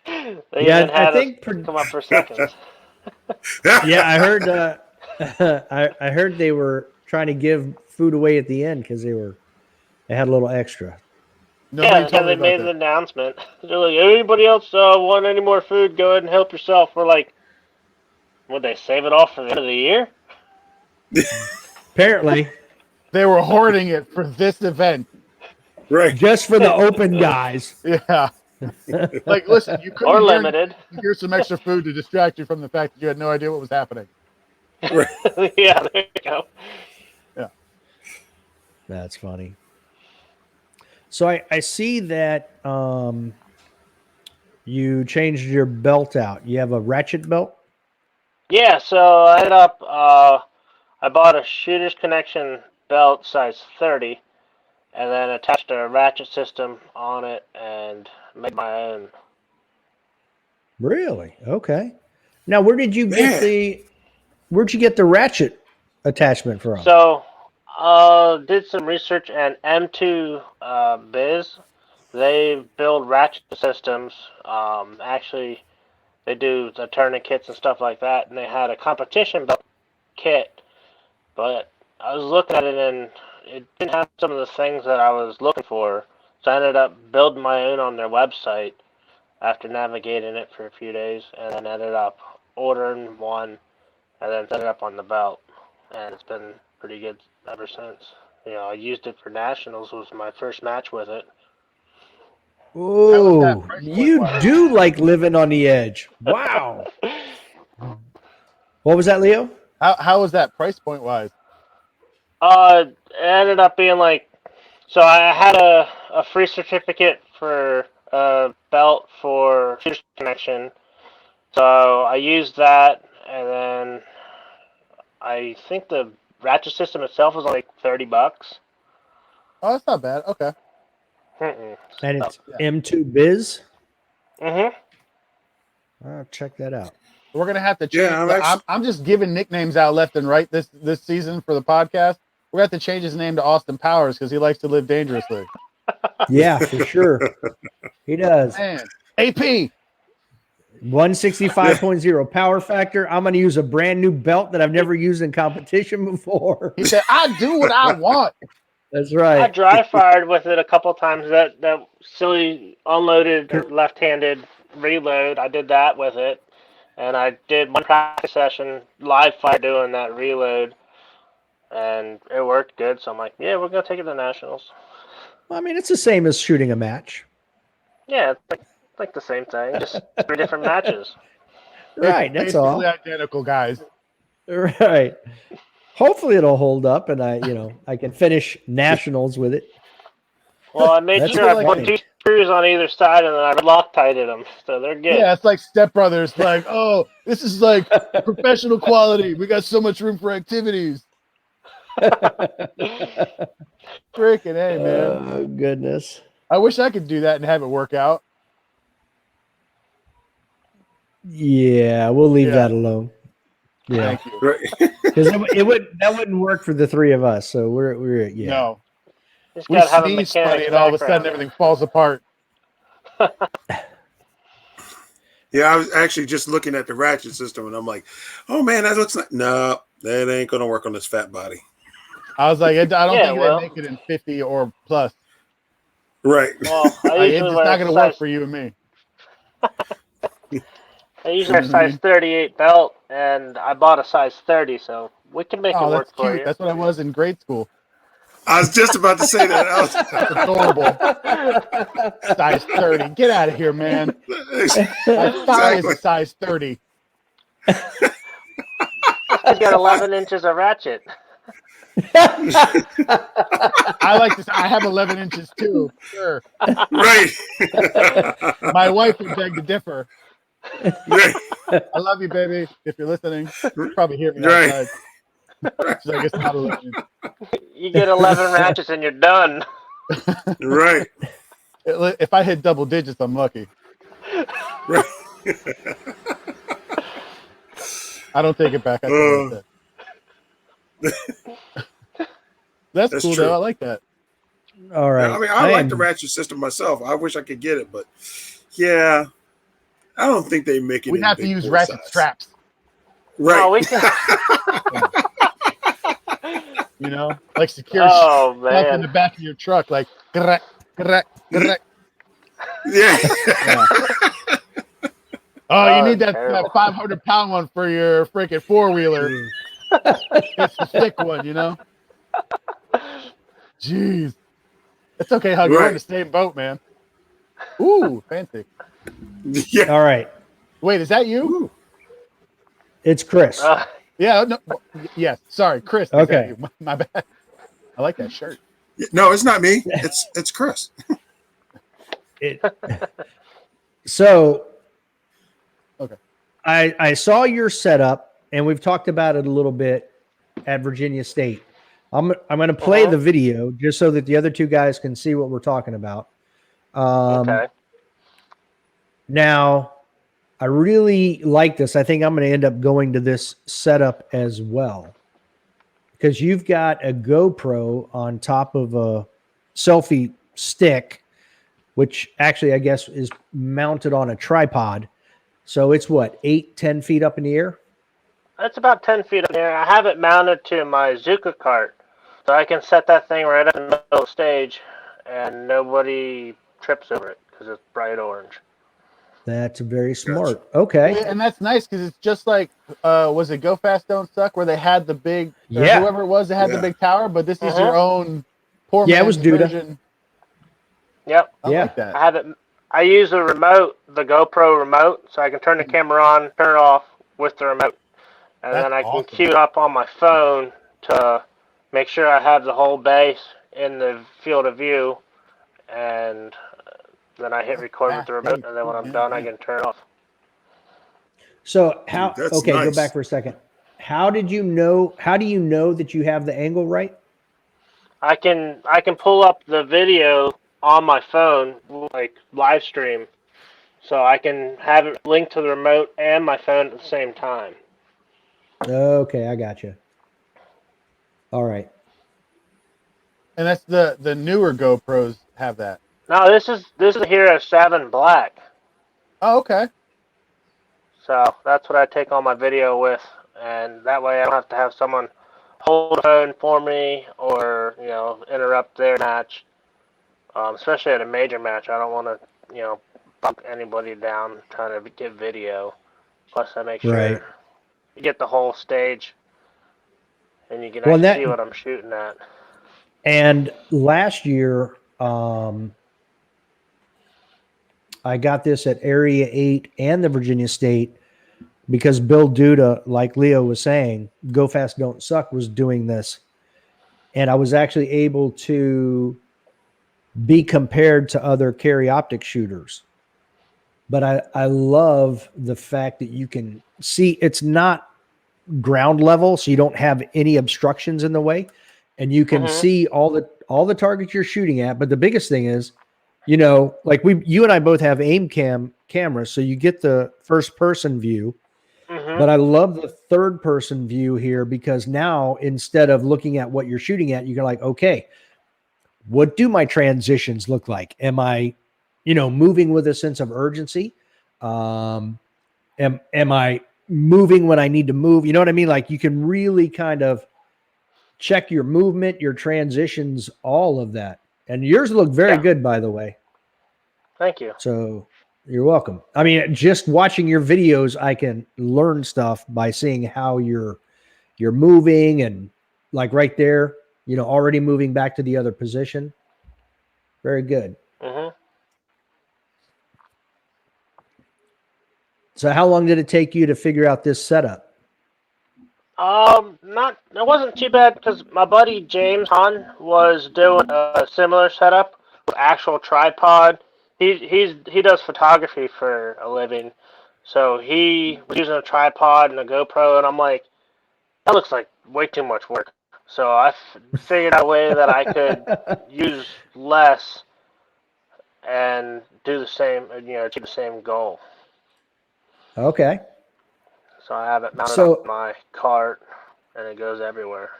They Yeah, even had I think us come up for seconds. Yeah, I heard. I heard they were trying to give food away at the end because they had a little extra. Yeah, and they made an announcement. They're like, anybody else want any more food? Go ahead and help yourself. We're like, would they save it all for the end of the year? Apparently, they were hoarding it for this event. Right. Just for the open guys. Yeah. Like, listen, you couldn't or limited. Here's some extra food to distract you from the fact that you had no idea what was happening. Right. Yeah, there you go. Yeah. That's funny. So I see that you changed your belt out. You have a ratchet belt? Yeah, so I ended up, I bought a Shooter's Connection belt size 30 and then attached a ratchet system on it and made my own. Really? Okay. Now, where'd you get the ratchet attachment from? So, did some research and M2 Biz. They build ratchet systems. Actually, they do the tourniquets and stuff like that. And they had a competition belt kit, but I was looking at it and it didn't have some of the things that I was looking for. So I ended up building my own on their website after navigating it for a few days, and then ended up ordering one and then set it up on the belt. And it's been pretty good ever since. I used it for nationals. Was my first match with it. Oh, you do like living on the edge. Wow. What was that, Leo? How was that price point wise? It ended up being so I had a free certificate for a belt for Shooter's Connection. So I used that, and then I think the ratchet system itself was like $30. Oh, that's not bad. Okay. And it's M2 Biz? Mm-hmm. I'll check that out. We're gonna have to change. Yeah, I'm just giving nicknames out left and right this season for the podcast. We're gonna have to change his name to Austin Powers because he likes to live dangerously. Yeah, for sure. He does. Man, AP, 165.0 power factor. I'm going to use a brand new belt that I've never used in competition before. He said, "I do what I want." That's I right. dry fired with it a couple times. That silly unloaded left-handed reload. I did that with it, and I did one practice session live fire doing that reload, and it worked good. So I'm like, yeah, we're gonna take it to nationals. I mean, it's the same as shooting a match. Yeah, it's like the same thing, just 3 different matches. Right, It's that's all. basically identical, guys. Right. Hopefully it'll hold up and I can finish nationals with it. Well, I made That's sure I funny. put 2 screws on either side, and then I Loctited them, so they're good. Yeah, it's like Step Brothers. Like, oh, this is like professional quality. We got so much room for activities. Freaking A, man. Oh, goodness. I wish I could do that and have it work out. Yeah, we'll leave Yeah. that alone. Yeah, Thank you. Right. because that wouldn't work for the 3 of us. So we're yeah. No. Just We gotta have a sneeze mechanic's funny and all of a sudden background. everything falls apart. Yeah, I was actually just looking at the ratchet system, and I'm like, "Oh man, that looks like no, that ain't gonna work on this fat body." I was like, I don't Yeah, think well. they make it in 50 or plus. Right. Well, I Like, it's usually just wear not a going to work size, for you and me. I usually wear a size 38 belt, and I bought a size 30, so we can make it Oh, work that's for cute. you. That's what I was in grade school. I was just about to say that. I was, That's adorable. Size 30. Get out of here, man. My thigh is exactly. a size 30. He's got 11 inches of ratchet. I like this. I have 11 inches too. Sure. Right. My wife would beg to differ. Right. I love you, baby. If you're listening, you probably hear me Right. outside. She's like, it's not 11. You get 11 ratchets and you're done. Right. If I hit double digits, I'm lucky. Right. I don't take it back. I take it. That's cool, true. though. I like that. All right. I mean, I like the ratchet system myself. I wish I could get it, but yeah, I don't think they make it. We'd in have to big use bore ratchet size. straps. Right. Oh, we can. You know, like secure Oh, stuff in the man. back of your truck, like correct. Yeah. Yeah. Oh, you Oh, need that terrible. 500-pound one for your freaking 4-wheeler. It's the thick one, you know. Jeez, it's okay, Huggy. We're in Right. the same boat, man. Ooh, fancy. Yeah. All right. Wait, is that you? Ooh. It's Chris. Yeah. No. Yes. Sorry, Chris. Is that Okay. you? My bad. I like that shirt. No, it's not me. It's Chris. So, Okay. I saw your setup, and we've talked about it a little bit at Virginia State. I'm going to play the video just so that the other 2 guys can see what we're talking about. Okay. Now, I really like this. I think I'm going to end up going to this setup as well, because you've got a GoPro on top of a selfie stick, which actually I guess is mounted on a tripod. So it's what, 8-10 feet up in the air? That's about 10 feet up there. I have it mounted to my Zuka cart, so I can set that thing right up in the middle of the stage, and nobody trips over it because it's bright orange. That's very smart. Okay. And that's nice because it's just like, was it Go Fast Don't Suck, where they had the big, Yeah. whoever it was that had the big tower, but this is your own poor Yeah, it man's was Duda. version. Yep. I Yeah. like that. I have it. I use the remote, the GoPro remote, so I can turn the camera on, turn it off with the remote, and That's then I awesome. can queue it up on my phone to make sure I have the whole base in the field of view, and then I hit record with the remote, and then when I'm done, I can turn it off. So how? Dude, that's Okay, go nice. back for a second. How do you know that you have the angle right? I can pull up the video on my phone, like live stream, so I can have it linked to the remote and my phone at the same time. Okay, I got you. All right. And that's the newer GoPros have that. No, this is a Hero 7 Black. Oh, okay. So that's what I take all my video with, and that way I don't have to have someone hold a phone for me or interrupt their match. Especially at a major match, I don't want to bump anybody down trying to get video. Plus, I make Right. sure you get the whole stage, and you can Well, actually see what I'm shooting at. And last year, I got this at Area 8 and the Virginia State because Bill Duda, like Leo was saying, Go Fast, Don't Suck, was doing this. And I was actually able to be compared to other carry optic shooters. But I love the fact that you can see it's not ground level, so you don't have any obstructions in the way. And you can see all the targets you're shooting at. But the biggest thing is, like you and I both have aim cameras, so you get the first person view. But I love the third person view here because now instead of looking at what you're shooting at, you're like, okay, what do my transitions look like? Am I, moving with a sense of urgency? Am I moving when I need to move? You know what I mean? Like you can really kind of check your movement, your transitions, all of that. And yours look very good, by the way. Thank you. So you're welcome. I mean, just watching your videos, I can learn stuff by seeing how you're moving and like right there, already moving back to the other position. Very good. So how long did it take you to figure out this setup? It wasn't too bad because my buddy James Hahn was doing a similar setup with actual tripod. He does photography for a living, so he was using a tripod and a GoPro, and I'm like, that looks like way too much work. So I figured out a way that I could use less and do the same, achieve the same goal. Okay. So I have it mounted on my cart, and it goes everywhere.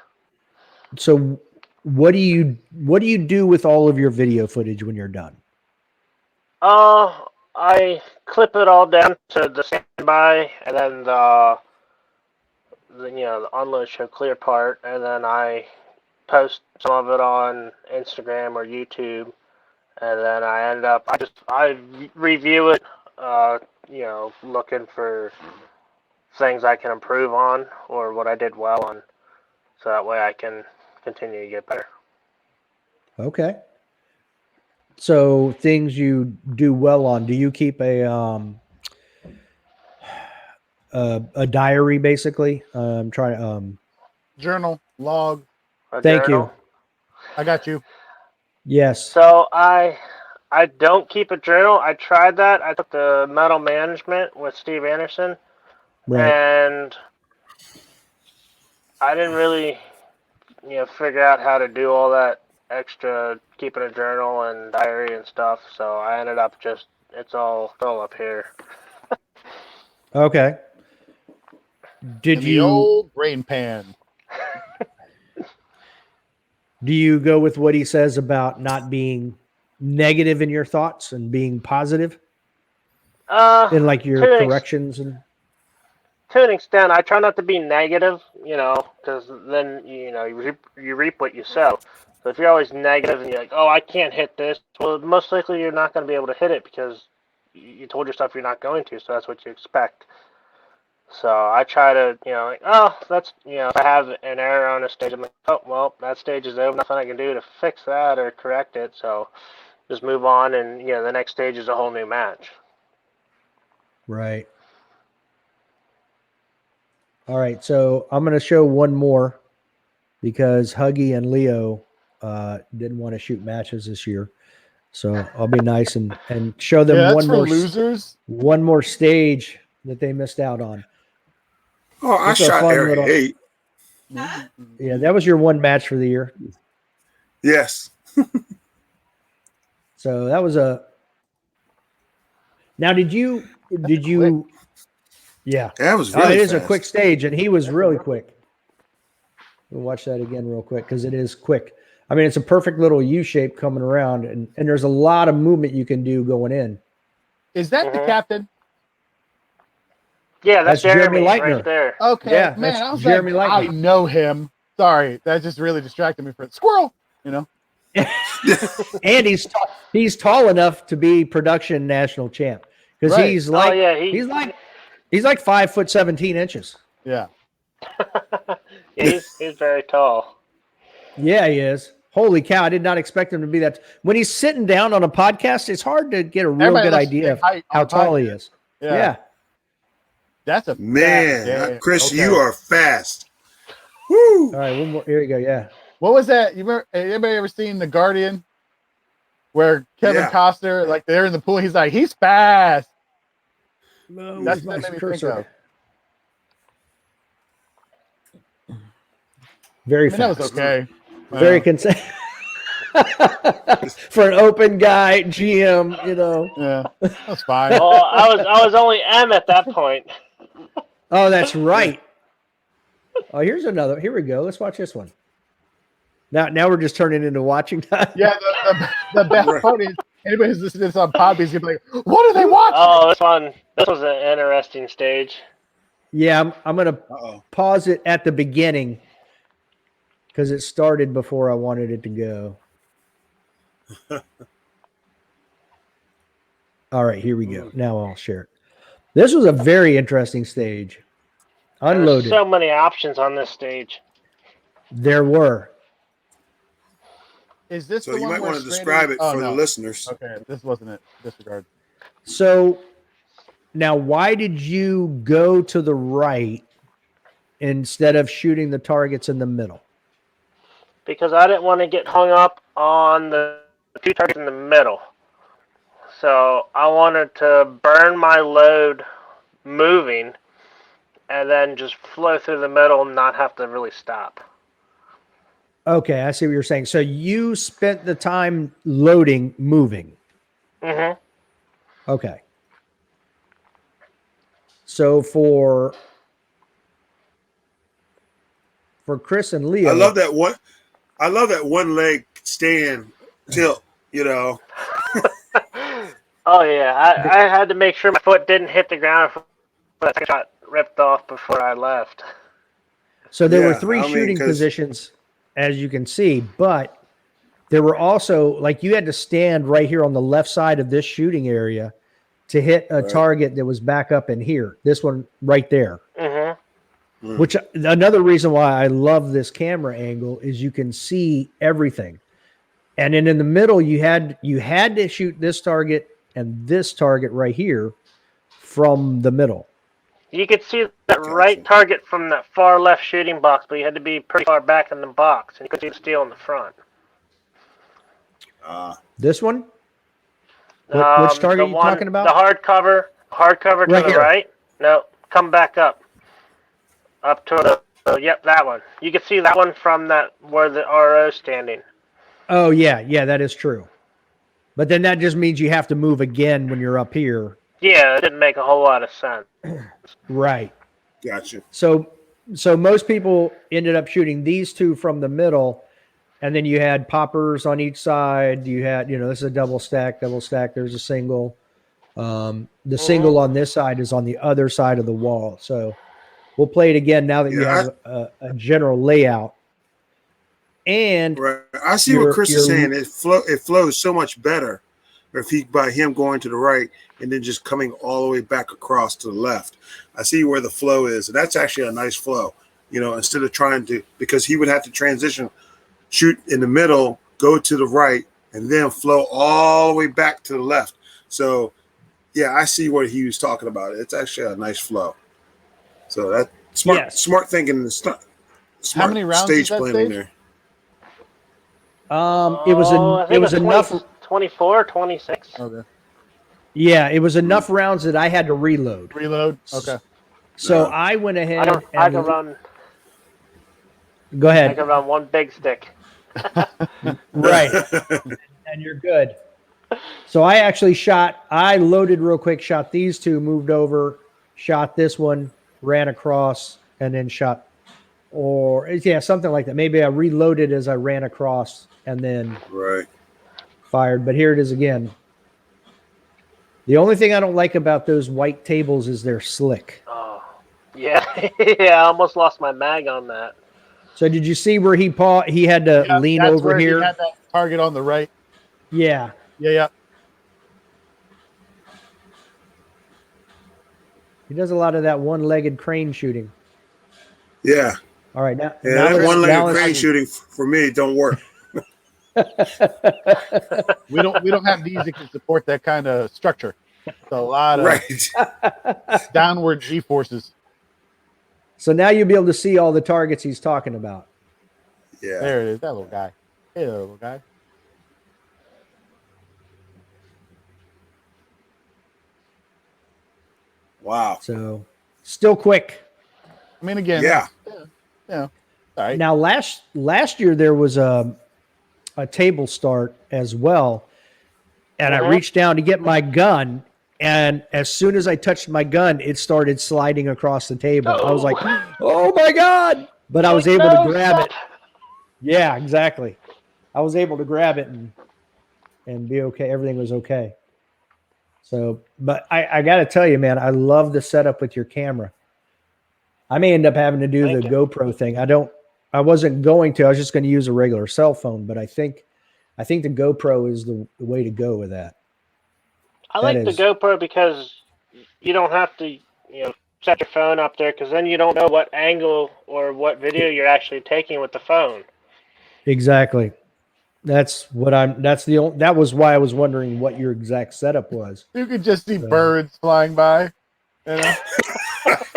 So what do you do with all of your video footage when you're done? I clip it all down to the standby, and then the unload show clear part, and then I post some of it on Instagram or YouTube, and then I review it, looking for things I can improve on or what I did well on, so that way I can continue to get better. Okay. So things you do well on, do you keep a diary basically? Journal, log. Thank you. I got you. Yes. So I don't keep a journal. I tried that. I took the metal management with Steve Anderson. Right. And I didn't really, figure out how to do all that extra keeping a journal and diary and stuff. So I ended up it's all up here. Okay. Did the old brain pan? Do you go with what he says about not being negative in your thoughts and being positive? In like your corrections and. To an extent, I try not to be negative, because then you reap what you sow. So if you're always negative and you're like, oh, I can't hit this, well, most likely you're not going to be able to hit it because you told yourself you're not going to, so that's what you expect. So I try to, that's, if I have an error on a stage, I'm like, oh, well, that stage is over, nothing I can do to fix that or correct it, so just move on, and, the next stage is a whole new match. Right. All right, so I'm going to show one more because Huggy and Leo didn't want to shoot matches this year. So I'll be nice and show them one more stage that they missed out on. Oh, I shot Area 8. Yeah, that was your one match for the year. Yes. So that was Now, did you? Yeah, that was really it is fast. a quick stage, and he was really quick. We'll watch that again real quick because it is quick. I mean, it's a perfect little U shape coming around, and there's a lot of movement you can do going in. Is that the captain? Yeah, that's Jeremy Leitner. right there. Okay, Yeah, man, that's I was Jeremy like, I Leitner. know him. Sorry, that just really distracted me for it. Squirrel, you know. And he's tall enough to be production national champ because Right. he's like yeah, he's like 5'17". Yeah. yeah, he's very tall. Yeah, he is. Holy cow! I did not expect him to be that. When he's sitting down on a podcast, it's hard to get a real Everybody good looks idea big of height how on tall he podcast. is. Yeah. Yeah. That's a Man, fat Chris, okay. you are fast. Woo! All right, one more. Here we go. Yeah. What was that? You remember? Anybody ever seen The Guardian, where Kevin Yeah. Costner, like they're in the pool, he's like, he's fast. No, That's where's what my made me cursor? think of. Very I mean, that was fast. okay. Very consistent. For an open guy, GM, you know. Yeah, that's fine. Well, I was only M at that point. Oh, that's right. Oh, here's another. Here we go. Let's watch this one. Now we're just turning into watching time. Yeah, the best part is anybody who's listening to this on Podbean is gonna be like, what are they watching? Oh, this was an interesting stage. Yeah, I'm gonna Uh-oh. pause it at the beginning because it started before I wanted it to go. All right, here we go. Now I'll share it. This was a very interesting stage. Unloaded. There's so many options on this stage. There were. Is this So the you one might where want to Strandy- describe it Oh, for no. the listeners. Okay, this wasn't it. Disregard. So now, why did you go to the right instead of shooting the targets in the middle? Because I didn't want to get hung up on the two targets in the middle. So I wanted to burn my load moving and then just flow through the middle and not have to really stop. Okay, I see what you're saying. So you spent the time loading, moving. Mm-hmm. Okay. So for Chris and Leo, I love that one leg stand tilt, you know. Oh, yeah. I had to make sure my foot didn't hit the ground before that second shot ripped off before I left. So there were Yeah, three I mean, shooting 'cause- positions, as you can see, but there were also, like, you had to stand right here on the left side of this shooting area to hit a Right. target that was back up in here. This one right there. Mm-hmm. Which another reason why I love this camera angle is you can see everything. And then in the middle, you had to shoot this target and this target right here from the middle. You could see that right target from that far left shooting box, but you had to be pretty far back in the box, and you could see the steel in the front. This one? Which target are you talking about? The hardcover to Right the here. right. No, come back up. Up to yep, that one. You can see that one from that where the RO's standing. Oh, yeah, that is true. But then that just means you have to move again when you're up here. Yeah, it didn't make a whole lot of sense. Right. Gotcha. So most people ended up shooting these two from the middle, and then you had poppers on each side. You had, this is a double stack. There's a single. The single on this side is on the other side of the wall. So we'll play it again now that you have a general layout. And right. I see what Chris is saying. It flows so much better by him going to the right and then just coming all the way back across to the left. I see where the flow is, and that's actually a nice flow. Instead of trying to, because he would have to transition, shoot in the middle, go to the right, and then flow all the way back to the left. So, yeah, I see what he was talking about. It's actually a nice flow. So that smart thinking and smart many rounds stage is that planning stage? there. it was enough. 24, 26. Okay. Yeah, it was enough rounds that I had to reload. Reload. Okay. So I went ahead. I can run. Go ahead. I can run one big stick. Right. And you're good. So I actually I loaded real quick, shot these two, moved over, shot this one, ran across, and then shot, something like that. Maybe I reloaded as I ran across and then fired. But here it is again. The only thing I don't like about those white tables is they're slick. Oh, Yeah, yeah, I almost lost my mag on that. So did you see where he had to Yep, lean that's over where here? he had that target on the right. Yeah. Yeah. He does a lot of that one-legged crane shooting. Yeah. All right, now Yeah, that let's one-legged now crane let's shooting for me don't work. We don't have these that can support that kind of structure. It's a lot of Right. downward G forces. So now you'll be able to see all the targets he's talking about. Yeah. There it is, that little guy. Hey there, little guy. Wow. So still quick. I mean, again, Yeah. yeah. All right. Now last year there was a table start as well, and I reached down to get my gun, and as soon as I touched my gun, it started sliding across the table. I was like, "Oh my god!" But I was Like, able to no, grab stop. it. Yeah, exactly. I was able to grab it and be okay. Everything was okay. So, but I got to tell you, man, I love the setup with your camera. I may end up having to do Thank the you. GoPro thing. I wasn't going to. I was just going to use a regular cell phone, but I think the GoPro is the way to go with that. I That like the is GoPro because you don't have to, set your phone up there because then you don't know what angle or what video you're actually taking with the phone. exactly. That's that was why I was wondering what your exact setup was. You could just see So- birds flying by. You know?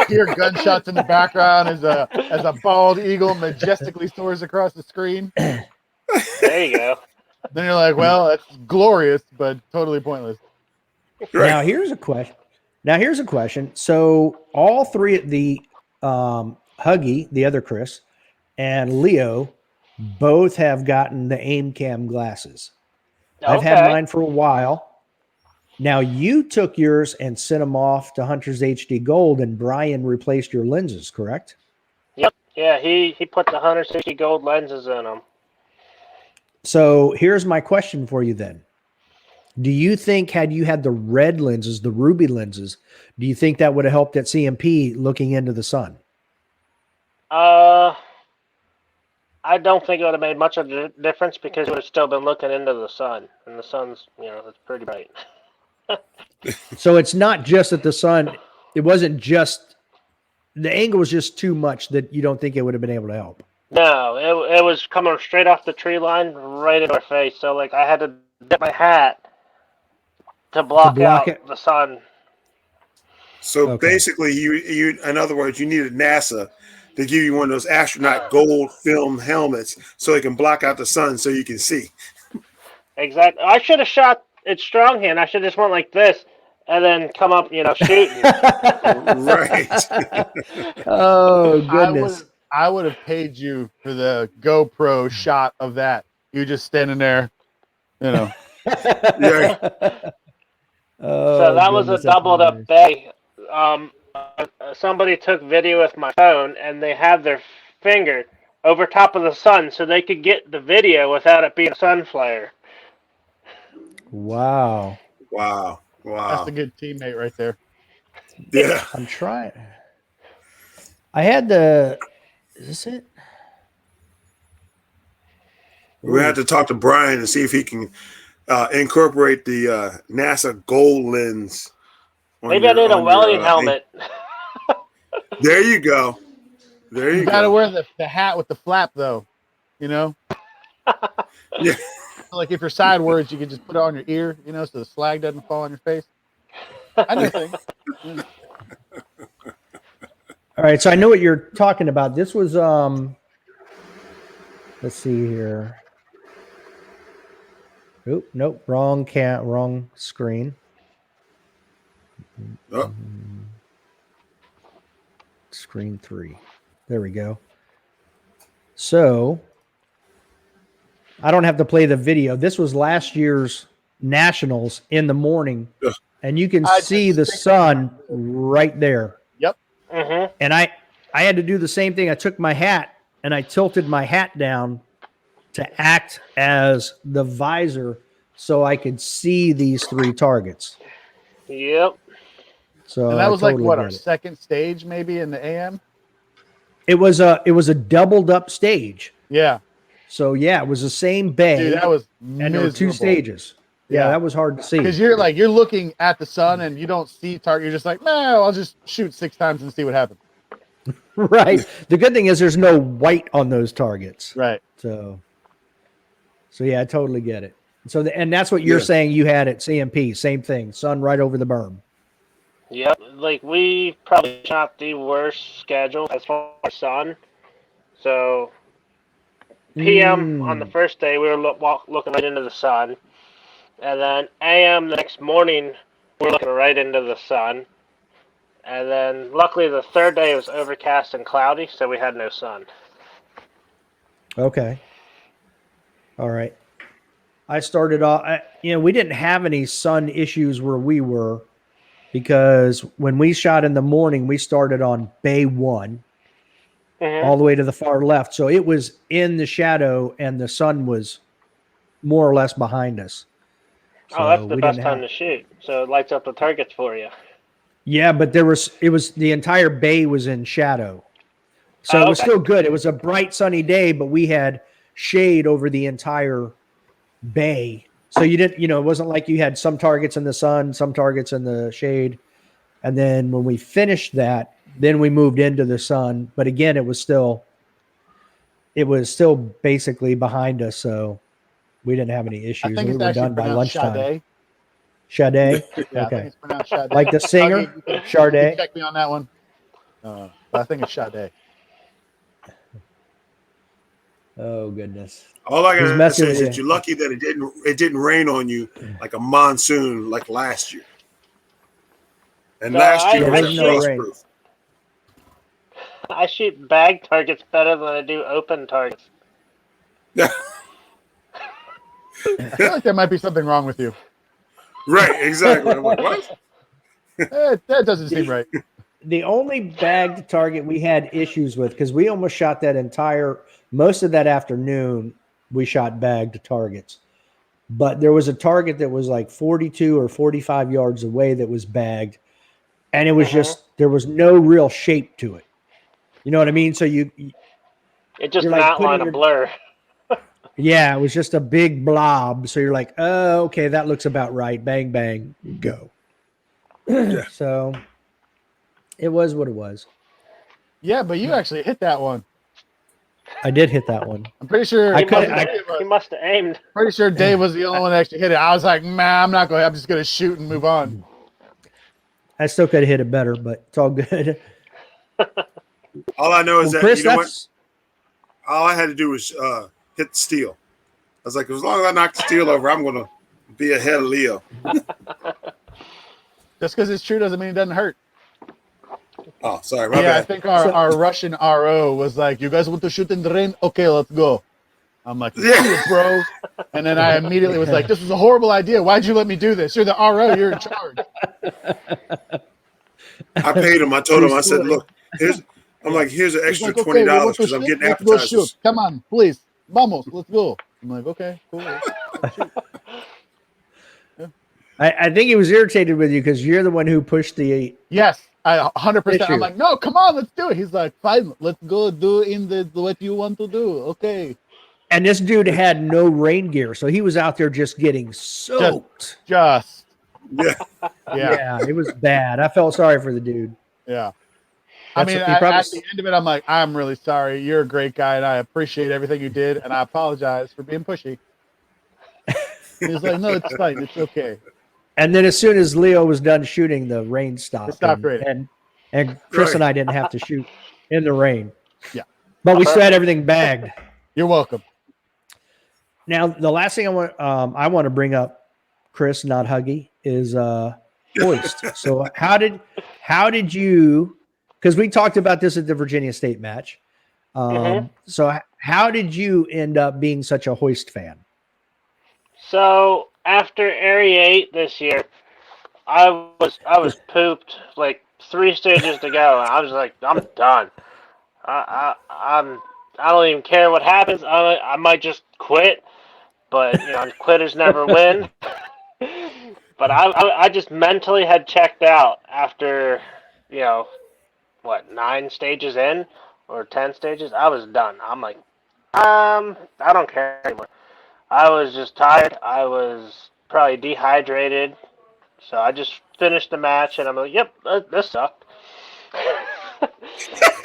Hear gunshots in the background as a bald eagle majestically soars across the screen. There you go. Then you're like, well, that's glorious, but totally pointless. Right. Now here's a question. So all three of the Huggy, the other Chris, and Leo both have gotten the aim cam glasses. I've had Okay. mine for a while. Now you took yours and sent them off to Hunter's HD Gold, and Brian replaced your lenses, correct? Yep. Yeah, he put the 160 gold lenses in them. So here's my question for you then. Do you think had you had the red lenses, the ruby lenses, do you think that would have helped at CMP looking into the sun? I don't think it would have made much of a difference because it would have still been looking into the sun, and the sun's, it's pretty bright. So it's not just that the sun, it wasn't just, the angle was just too much that you don't think it would have been able to help. No, it was coming straight off the tree line, right in our face. So like I had to dip my hat to block out it? the sun. So Okay. basically, you in other words, you needed NASA to give you one of those astronaut gold film helmets so it can block out the sun so you can see. Exactly. I should have shot it strong hand. I should have just went like this and then come up, shooting. Right. Oh, goodness. I would have paid you for the GoPro shot of that. You just standing there, Yeah. Oh, So that was a goodness, that's doubled up hilarious. bay. Somebody took video with my phone and they had their finger over top of the sun so they could get the video without it being a sun flare. Wow. Wow. that's a good teammate right there. Yeah. I'm trying. I had the, is this it? We have to talk to Brian and see if he can incorporate the NASA gold lens. Maybe I need a welding helmet. There you go. There you You gotta go. wear the hat with the flap though. Yeah. So, like if you're sideways, you can just put it on your ear, so the slag doesn't fall on your face. I know things. All right, so I know what you're talking about. This was let's see here. Oop, nope, wrong screen. Oh. Screen 3. There we go. So I don't have to play the video. This was last year's Nationals in the morning, and you can see the sun right there. Yep. Mm-hmm. And I had to do the same thing. I took my hat and I tilted my hat down to act as the visor so I could see these three targets. Yep. So And that was I totally like what, get our it. second stage maybe in the AM? It was a doubled up stage. Yeah. So yeah, it was the same bay, Dude, that was and there were two miserable. stages. Yeah, that was hard to see. Because you're looking at the sun and you don't see target. You're just like, no, I'll just shoot 6 times and see what happens. Right. The good thing is there's no white on those targets. Right. So yeah, I totally get it. So and that's what you're Yeah. saying you had at CMP. Same thing. Sun right over the berm. Yep, like we probably shot the worst schedule as far as sun. So PM on the first day we were looking right into the sun, and then AM the next morning we were looking right into the sun, and then luckily the third day was overcast and cloudy, so we had no sun. Okay. All right. I started off. We didn't have any sun issues where we were, because when we shot in the morning, we started on Bay 1 all the way to the far left. So it was in the shadow and the sun was more or less behind us. Oh, that's the best time to shoot. So it lights up the targets for you. Yeah, but the entire bay was in shadow. So it was still good. It was a bright sunny day, but we had shade over the entire bay. So you didn't, it wasn't like you had some targets in the sun, some targets in the shade. And then when we finished that, then we moved into the sun. But again, it was still basically behind us. So we didn't have any issues. I think We it's were actually done by pronounced lunchtime. Sade. Sade? Yeah, I Okay. think it's pronounced Sade. Like the singer? Huggy, you Sade? check me on that one. But I think it's Sade. Oh, goodness. All I He's gotta messing say is with that you. you're lucky that it didn't rain on you like a monsoon like last year. And No, last year I was there's a no frost rain. proof. I shoot bag targets better than I do open targets. I feel like there might be something wrong with you. Right, exactly. I'm like, what? That doesn't seem right. The only bagged target we had issues with, because we almost shot most of that afternoon, we shot bagged targets. But there was a target that was like 42 or 45 yards away that was bagged. And it was there was no real shape to it. You know what I mean? So It just you're an like outline, a blur. Yeah, it was just a big blob. So you're like, oh, okay, that looks about right. Bang, bang, go. Yeah. So it was what it was. Yeah, but you actually hit that one. I did hit that one. I'm pretty sure. He must have aimed. Pretty sure Dave was the only one that actually hit it. I was like, man, I'm just gonna shoot and move on. I still could have hit it better, but it's all good. All I know is that Chris, you know what? All I had to do was hit the steel. I was like, as long as I knock the steel over, I'm gonna be ahead of Leo. Just because it's true doesn't mean it doesn't hurt. Oh, sorry, my Yeah, I bad. think our Russian RO was like, you guys want to shoot in the rain? Okay, let's go. I'm like, Yeah. bro. And then I immediately was like, this was a horrible idea. Why'd you let me do this? You're the RO. You're in charge. I paid him. I told him. I said, look, here's an extra Like, okay, $20 we want to because I'm shoot? getting Let's go shoot. appetizers. Come on, please. Vamos, let's go. I'm like, okay, cool. I think he was irritated with you because you're the one who pushed the. Yes, I 100%. Issue. I'm like, no, come on, let's do it. He's like, fine, let's go do in the what you want to do. Okay. And this dude had no rain gear, so he was out there just getting soaked. Just. Yeah. Yeah. It was bad. I felt sorry for the dude. Yeah. I mean, That's what he at the end of it, I'm like, I'm really sorry. You're a great guy, and I appreciate everything you did, and I apologize for being pushy. He's like, no, it's fine. It's okay. And then as soon as Leo was done shooting, the rain stopped. It stopped raining. And Chris and I didn't have to shoot in the rain. Yeah. But we still had everything bagged. You're welcome. Now, the last thing I want to bring up, Chris, not Huggy, is hoist. So how did you? Because we talked about this at the Virginia State match. So how did you end up being such a hoist fan? So after Area 8 this year, I was pooped like 3 stages to go, and I was like, I'm done. I don't even care what happens. I might just quit, but quitters never win. But But I just mentally had checked out after, 9 stages in or 10 stages. I was done. I'm like, I don't care anymore. I was just tired. I was probably dehydrated. So I just finished the match, and I'm like, yep, this sucked.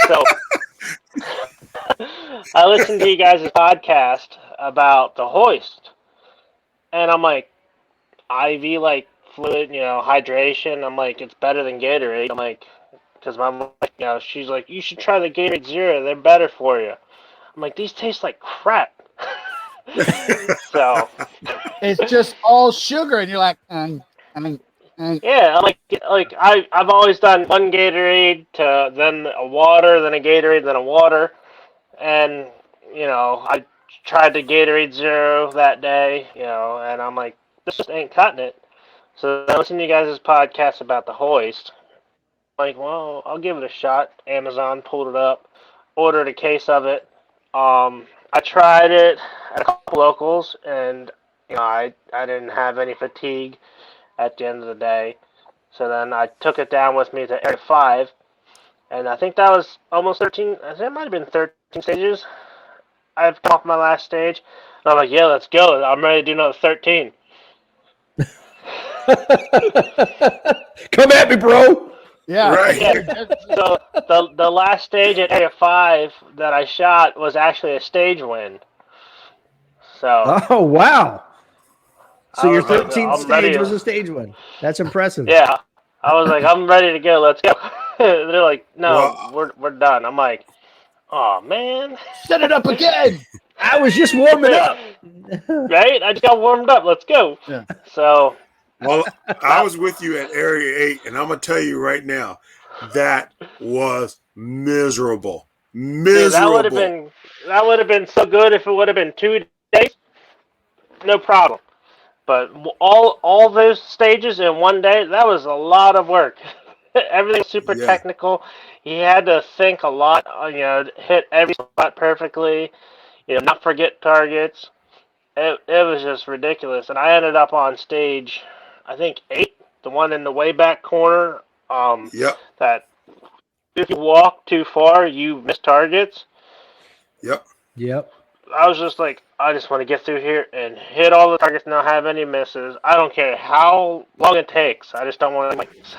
So I listened to you guys' podcast about the hoist, and I'm like, IV like fluid, hydration. I'm like, it's better than Gatorade. I'm like, because my mom, she's like, you should try the Gatorade Zero. They're better for you. I'm like, these taste like crap. So It's just all sugar, and you're like, yeah, I'm like I've always done one Gatorade to then a water, then a Gatorade, then a water, and I tried the Gatorade Zero that day, and I'm like, this just ain't cutting it. So I listened to you guys' podcast about the hoist. I'm like, well, I'll give it a shot. Amazon pulled it up, ordered a case of it. I tried it at a couple locals, and I didn't have any fatigue at the end of the day. So then I took it down with me to Area 5, and I think that was almost 13. I think it might have been 13 stages. I've come off my last stage, and I'm like, yeah, let's go. I'm ready to do another 13. Come at me, bro. yeah, Right. Yeah. So the last stage at Area 5 that I shot was actually a stage win. So Oh, wow. So I your was like, 13th I'm ready stage to- was a stage win. That's impressive. Yeah, I was like, I'm ready to go. Let's go. They're like, no, Well, we're done. I'm like, oh man, set it up again. I was just warming up. right? I just got warmed up. Let's go. Yeah. So Well, I was with you at Area 8, and I'm gonna tell you right now, that was miserable. dude, that would have been so good if it would have been 2 days. No problem. But all those stages in one day, that was a lot of work. Everything's super Yeah. technical. He had to think a lot, hit every spot perfectly, not forget targets. It was just ridiculous. And I ended up on stage, I think 8, the one in the way back corner. Yep. That if you walk too far, you miss targets. Yep. Yep. I was just like, I just want to get through here and hit all the targets and not have any misses. I don't care how long it takes. I just don't want to miss.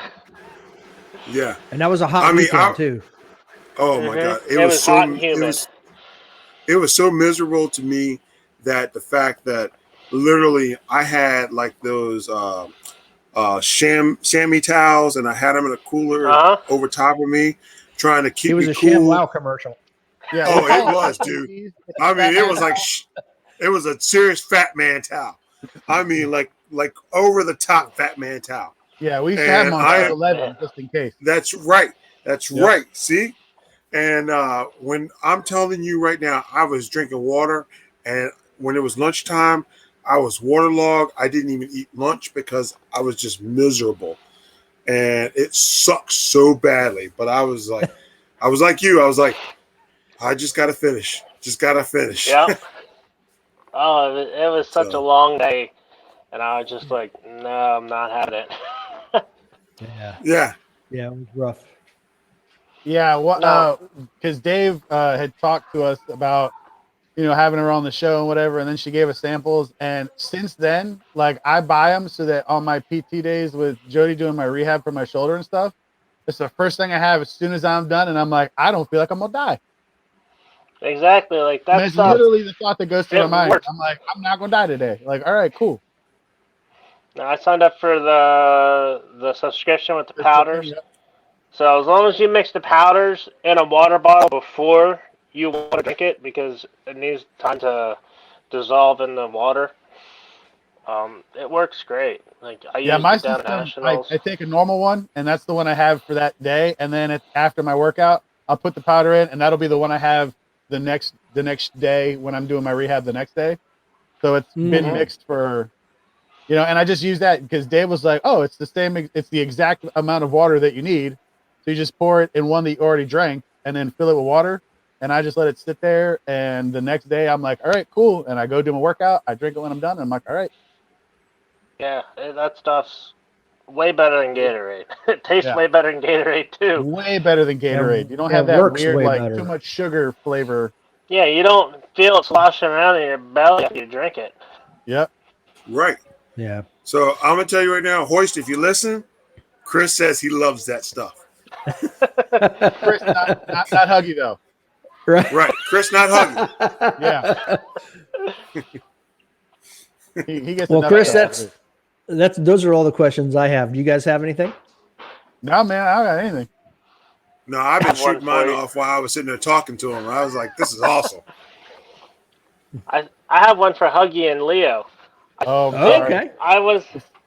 Yeah. And that was a hot weekend, too. Oh my God! It was so hot and humid. It was so miserable to me that the fact that literally I had like those chamois towels, and I had them in a cooler over top of me, trying to keep It was me a cool. ShamWow commercial. Yeah. Oh, it was, dude. I mean, it was like it was a serious fat man towel. I mean, like over the top fat man towel. Yeah, we used to have them on 11 just in case. That's right. That's right. See? And when I'm telling you right now, I was drinking water, and when it was lunchtime, I was waterlogged. I didn't even eat lunch because I was just miserable. And it sucked so badly. But I was like you. I was like, I just got to finish. Just got to finish. Yeah. Oh, it was such a long day. And I was just like, no, I'm not having it. Yeah. Yeah, it was rough. Yeah, because Dave had talked to us about, having her on the show and whatever, and then she gave us samples. And since then, like, I buy them so that on my PT days with Jody doing my rehab for my shoulder and stuff, it's the first thing I have as soon as I'm done, and I'm like, I don't feel like I'm gonna die. Exactly, like That's literally the thought that goes through my mind. Works. I'm like, I'm not gonna die today. Like, all right, cool. I signed up for the subscription with the powders. So as long as you mix the powders in a water bottle before you want to drink it, because it needs time to dissolve in the water, it works great. Like I use my it down system, at Nationals. I take a normal one, and that's the one I have for that day. And then after my workout, I'll put the powder in, and that'll be the one I have the next day when I'm doing my rehab the next day. So it's been mixed for, and I just use that because Dave was like, oh, it's the exact amount of water that you need. So you just pour it in one that you already drank and then fill it with water. And I just let it sit there. And the next day I'm like, all right, cool. And I go do my workout. I drink it when I'm done. And I'm like, all right. Yeah, that stuff's way better than Gatorade. It tastes way better than Gatorade too. Way better than Gatorade. You don't have it that works weird, way like, better. too much sugar flavor. Yeah, you don't feel it sloshing around in your belly after you drink it. Yep. Right. Yeah. So I'm gonna tell you right now, Hoist, if you listen, Chris says he loves that stuff. Chris, not Huggy though. Right. Right. Chris, not Huggy. Yeah. he gets Well, enough Chris, stuff. those are all the questions I have. Do you guys have anything? No, man, I don't got anything. No, I've been One shooting mine for you. off while I was sitting there talking to him. I was like, this is awesome. I have one for Huggy and Leo. Oh, Okay.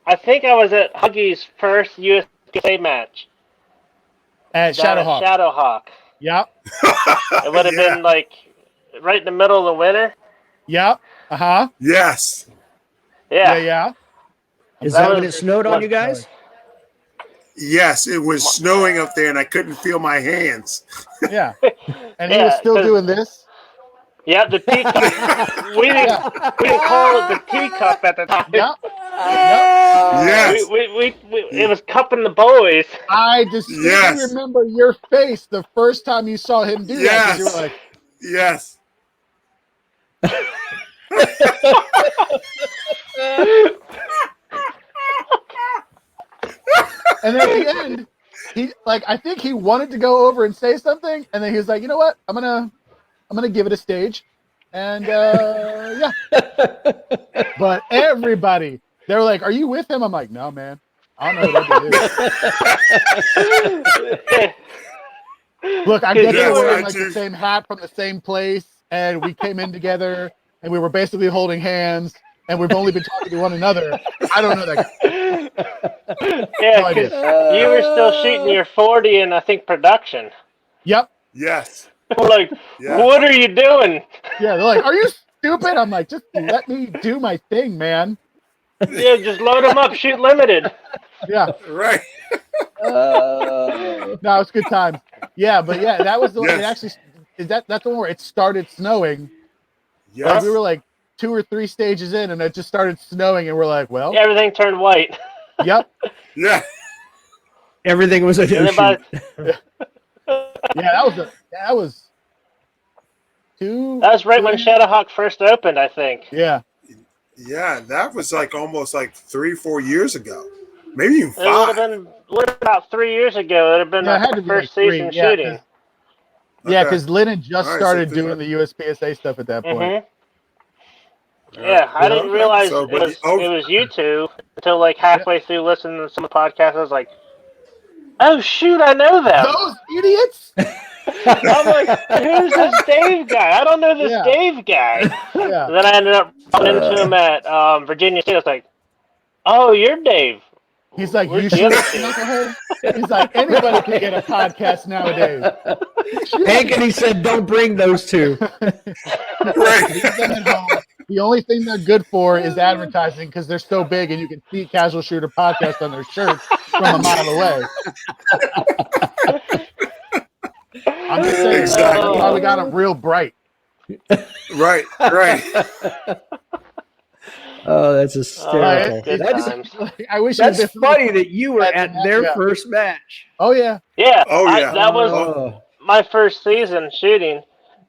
I think I was at Huggy's first USA match. At Down at Shadowhawk. Shadowhawk. Yep. It would have been like right in the middle of the winter. Yep. Uh-huh. Yes. Yeah. Is That that when was it snowed on fun. you guys? Yes, it was snowing up there and I couldn't feel my hands. Yeah. And he was still 'cause- doing this. Yeah, the teacup. we didn't call it the teacup at the time. Yep. Yes. It was cupping the boys. I distinctly Yes. remember your face the first time you saw him do that. 'Cause you were like, Yes. and then at the end, I think he wanted to go over and say something, and then he was like, you know what? I'm gonna give it a stage. And yeah. But everybody, they're like, are you with him? I'm like, no, man. I don't know what to do. Look, I get Yes, wearing I like do. the same hat from the same place, and we came in together, and we were basically holding hands, and we've only been talking to one another. I don't know that guy. Yeah, No idea. because you were still shooting your 40 in, I think, production. Yep. Yes. We're like, Yeah. what are you doing? Yeah, they're like, are you stupid? I'm like, just let me do my thing, man. Yeah, just load them up, shoot limited. Yeah. Right. No, it's a good time. Yeah, but yeah, that was the one. It Yes. actually that's the one where it started snowing. Yes. We were like 2 or 3 stages in, and it just started snowing, and we're like, well, Everything turned white. yep, Yeah. Everything was a And then no by- shoot. yeah, that was 2. That was right when 3 Shadowhawk first opened, I think. Yeah, Yeah. That was like almost like 3-4 years ago. Maybe even It would have 5. been about 3 years ago. It would have been Yeah, it had my to be first like 3, season yeah, shooting. yeah, Okay. because Lennon just All right, started so doing the USPSA stuff at that point. Mm-hmm. Yeah, I didn't Okay. realize So, it but was you two until like halfway through listening to some of the podcasts. I was like, oh shoot, I know them. Those idiots. I'm like, who's this Dave guy? I don't know this Yeah. Dave guy. Yeah. And then I ended up running into him at Virginia State. I was like, oh, you're Dave. He's like, Where's you the should other have two? knucklehead. He's like, anybody can get a podcast nowadays. Hank and he said, "Don't bring those two." Right. Leave them at home. The only thing they're good for is advertising because they're so big and you can see Casual Shooter Podcast on their shirts from a mile away. I'm just saying, Exactly. that's why we got them real bright. Right. Right. Oh, that's hysterical. good That's, times. I wish that's it was funny that you were At at the their match, yeah. first match. Oh yeah, Yeah. Oh, yeah. That was Oh. my first season shooting.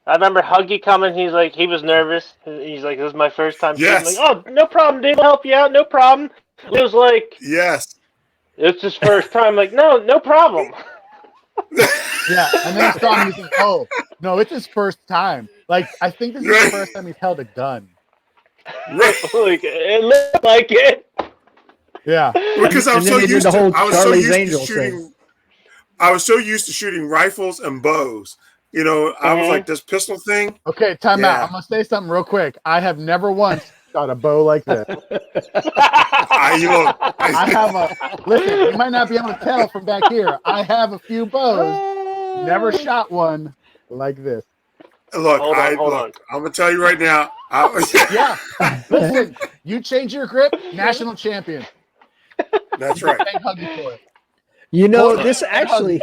I remember Huggy coming. He's like, he was nervous. He's like, this is my first time Yes. shooting. I'm like, oh, no problem, dude. I'll help you out. No problem. He was like, Yes. it's his first time. I'm like, no problem. yeah. And then he saw me. He's like, oh no, it's his first time. Like I think this is the first time he's held a gun. Right. Like, it looked like it. Yeah. Because I And was then so they did used the to whole I was so Charlie's used to Angels shooting. thing. I was so used to shooting rifles and bows. You know, I was Mhm. like this pistol thing. Okay, time Yeah. out. I'm gonna say something real quick. I have never once shot a bow like this. I have a listen. You might not be able to tell from back here. I have a few bows. Never shot one like this. Look, Hold on, hold on. I'm gonna tell you right now. Yeah. Listen, you change your grip, national champion. That's right. Thank Huggy for it. You know, this actually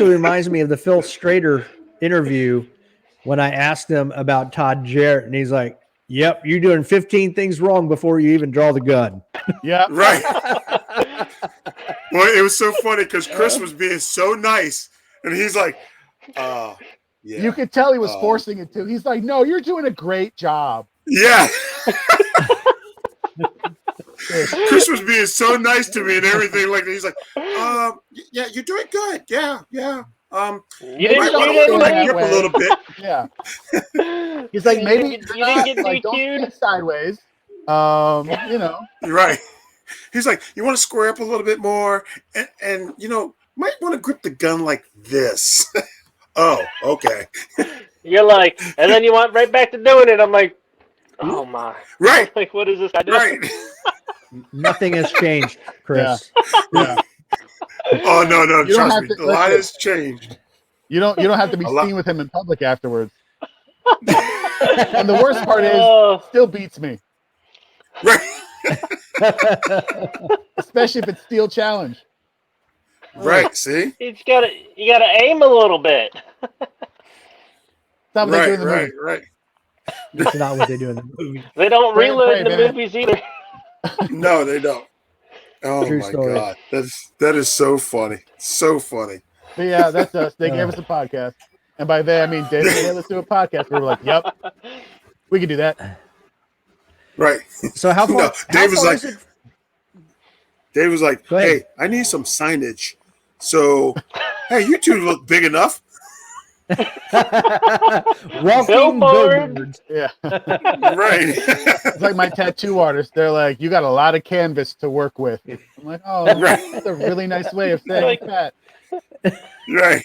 reminds me of the Phil Strader interview when I asked him about Todd Jarrett, and he's like, Yep, you're doing 15 things wrong before you even draw the gun. Yeah. Right. Well, it was so funny because Chris was being so nice, and he's like, yeah. You could tell he was forcing it too. He's like, no, you're doing a great job. Yeah. Chris was being so nice to me and everything. Like he's like, yeah, you're doing good. Yeah. You might want to grip a little bit. Yeah. He's like, maybe you didn't get like, don't DQ'd? stand sideways. You know. Right. He's like, you want to square up a little bit more, and you know, might want to grip the gun like this. Oh, okay. You're like, and then you went right back to doing it. I'm like, oh my. Right. Like, what is this guy doing? Right. Nothing has changed, Chris. Yeah. Oh no, You don't trust have me, to- the line has changed. You don't have to be A lot. seen with him in public afterwards. And the worst part is, Oh, still beats me, Right. especially if it's steel challenge. Right. See. you gotta aim a little bit. Stop what they do in the Right. movie. Right. That's not what they do in the movie. They don't Pray, reload in the man. movies either. No, they don't. Oh True my story. God, that is so funny. So funny. But yeah, that's us. They gave us a podcast. And by they, I mean, David and I let's do a podcast. We were like, yep, we can do that. Right. So how far? No, Dave was far like- is it? Dave was like, Go ahead. "Hey, I need some signage." So, hey, you two look big enough. Walking Billboard. billboards. Yeah. Right. It's like my tattoo artist. They're like, you got a lot of canvas to work with. I'm like, oh, Right. that's a really nice way of saying Like- that. Right.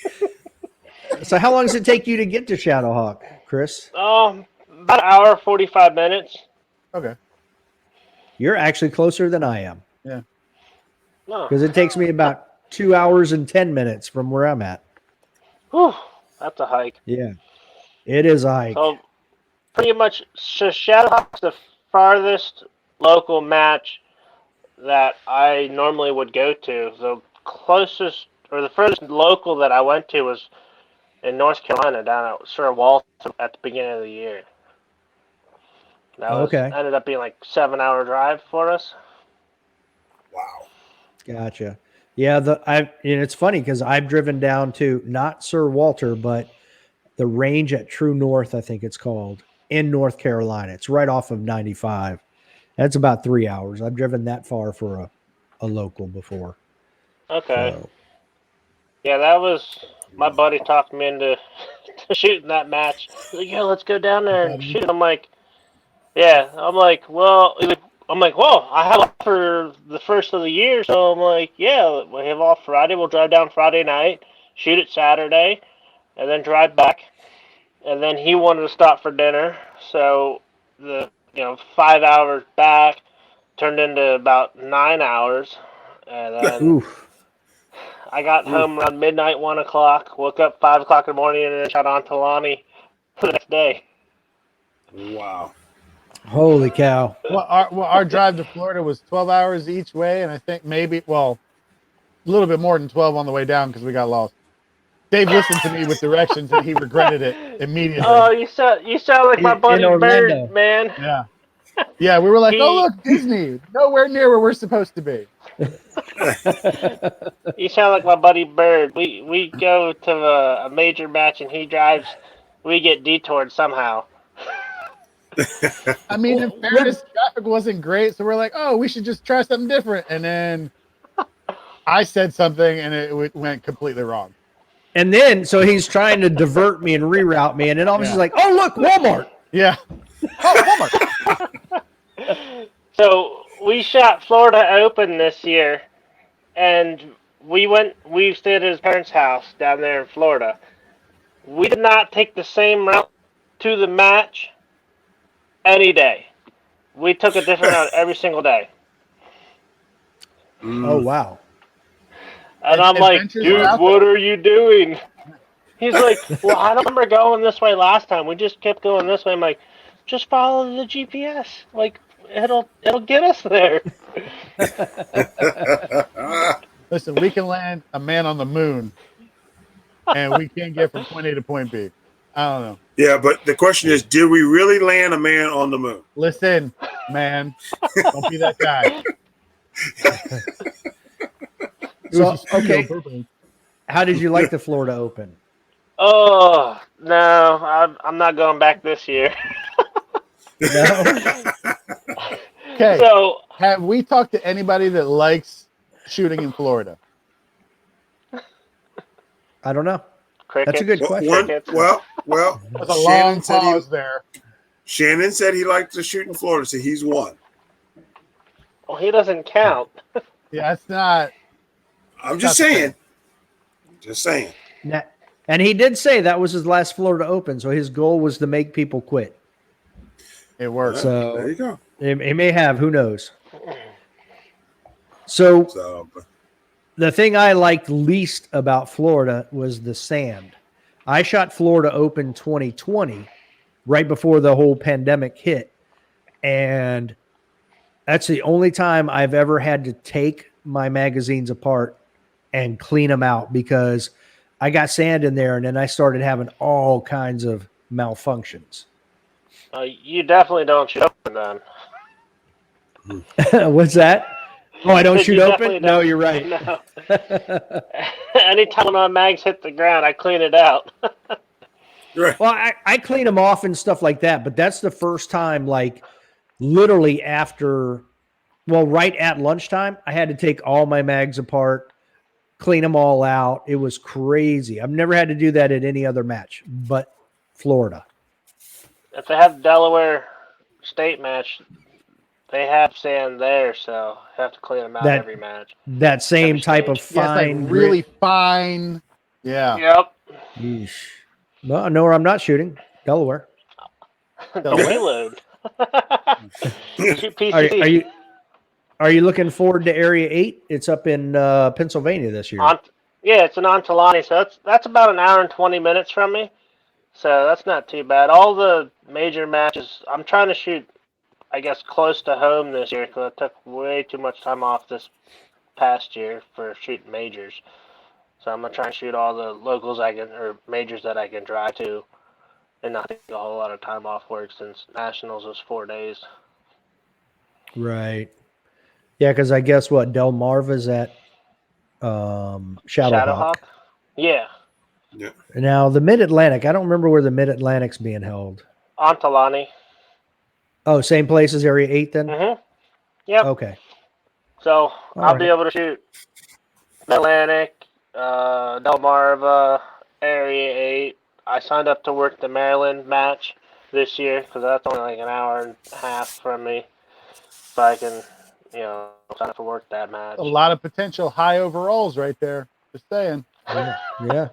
So how long does it take you to get to Shadowhawk, Chris? About an hour, 45 minutes. Okay. You're actually closer than I am No. because it takes me about 2 hours and 10 minutes from where I'm at. Whew, that's a hike. Yeah, it is a hike. So, pretty much, Shadowhawk's the farthest local match that I normally would go to. The closest, or the furthest local that I went to was in North Carolina, down at Sir Walter at the beginning of the year. That was, Okay. ended up being like 7-hour drive for us. Wow. Gotcha. Yeah, and it's funny because I've driven down to not Sir Walter, but the range at True North, I think it's called, in North Carolina. It's right off of 95. That's about 3 hours. I've driven that far for a local before. Okay. So, Yeah, that was my buddy talked me into shooting that match. He's like, yeah, let's go down there and shoot. I'm like, yeah. I'm like, well, I have off for the first of the year, so I'm like, yeah, we have off Friday. We'll drive down Friday night, shoot it Saturday, and then drive back. And then he wanted to stop for dinner, so the 5 hours back turned into about 9 hours, and then. oof. I got home around midnight, 1 o'clock, woke up 5 o'clock in the morning, and then shot on to Lonnie for the next day. Wow. Holy cow. Well, our drive to Florida was 12 hours each way, and I think maybe, a little bit more than 12 on the way down because we got lost. Dave listened to me with directions, and he regretted it immediately. Oh, you sound like my buddy Orlando. Bird, man. Yeah. Yeah, we were like, He- oh, look, Disney. Nowhere near where we're supposed to be. You sound like my buddy Bird. We go to a major match, and he drives. We get detoured somehow. I mean, in fairness, traffic wasn't great, so we're like, oh, we should just try something different. And then I said something, and it went completely wrong. And then, so he's trying to divert me and reroute me. And then all of a sudden, he's like, oh, look, Walmart. Yeah. Oh, Walmart. So we shot Florida Open this year, and we stayed at his parents' house down there in Florida. We did not take the same route to the match any day. We took a different route every single day. Oh, wow. And I'm like, Adventures dude, are out what are you doing? He's like, well, I don't remember going this way last time. We just kept going this way. I'm like, just follow the GPS. Like, it'll get us there. Listen, we can land a man on the moon, and we can't get from point A to point B. I don't know. Yeah, but the question is, did we really land a man on the moon? Listen, man, don't be that guy. So, okay. How did you like the Florida Open? Oh no, I'm not going back this year. No? Okay. So Have we talked to anybody that likes shooting in Florida? I don't know. crickets. That's a good question. Crickets. Well, That's a long pause there. Shannon said he liked to shoot in Florida, so he's won. Well, he doesn't count. Yeah, that's not. I'm just saying. Just saying. And he did say that was his last Florida Open, so his goal was to make people quit. It works. So there you go. He may have. Who knows? So the thing I liked least about Florida was the sand. I shot Florida Open 2020 right before the whole pandemic hit. And that's the only time I've ever had to take my magazines apart and clean them out because I got sand in there and then I started having all kinds of malfunctions. You definitely don't shoot open then. What's that? Oh, I don't shoot open? Don't. No, you're right. No. Anytime my mags hit the ground, I clean it out. Right. Well, I clean them off and stuff like that, but that's the first time, like literally right at lunchtime, I had to take all my mags apart, clean them all out. It was crazy. I've never had to do that at any other match, but Florida. If they have Delaware State match, they have sand there, so you have to clean them out every match. That same every type stage. of fine, like really fine. Yeah. Yep. Yeesh. Well, I know where I'm not shooting. Delaware. The wayload. Are you looking forward to Area 8? It's up in Pennsylvania this year. Yeah, it's in Ontalani, so that's about an hour and 20 minutes from me. So that's not too bad. All the major matches, I'm trying to shoot, I guess, close to home this year because I took way too much time off this past year for shooting majors. So I'm going to try and shoot all the locals or majors that I can drive to and not take a whole lot of time off work since Nationals was 4 days. Right. Yeah, because I guess Del Marva's at Shadowhawk. Yeah. Yeah. Now, the Mid-Atlantic, I don't remember where the Mid-Atlantic's being held. Ontalani. Oh, same place as Area 8 then? Mm-hmm. Yep. Okay. So I'll be able to shoot Atlantic, Delmarva, Area 8. I signed up to work the Maryland match this year because that's only like an hour and a half from me. So I can, sign up to work that match. A lot of potential high overalls right there. Just saying. Yeah.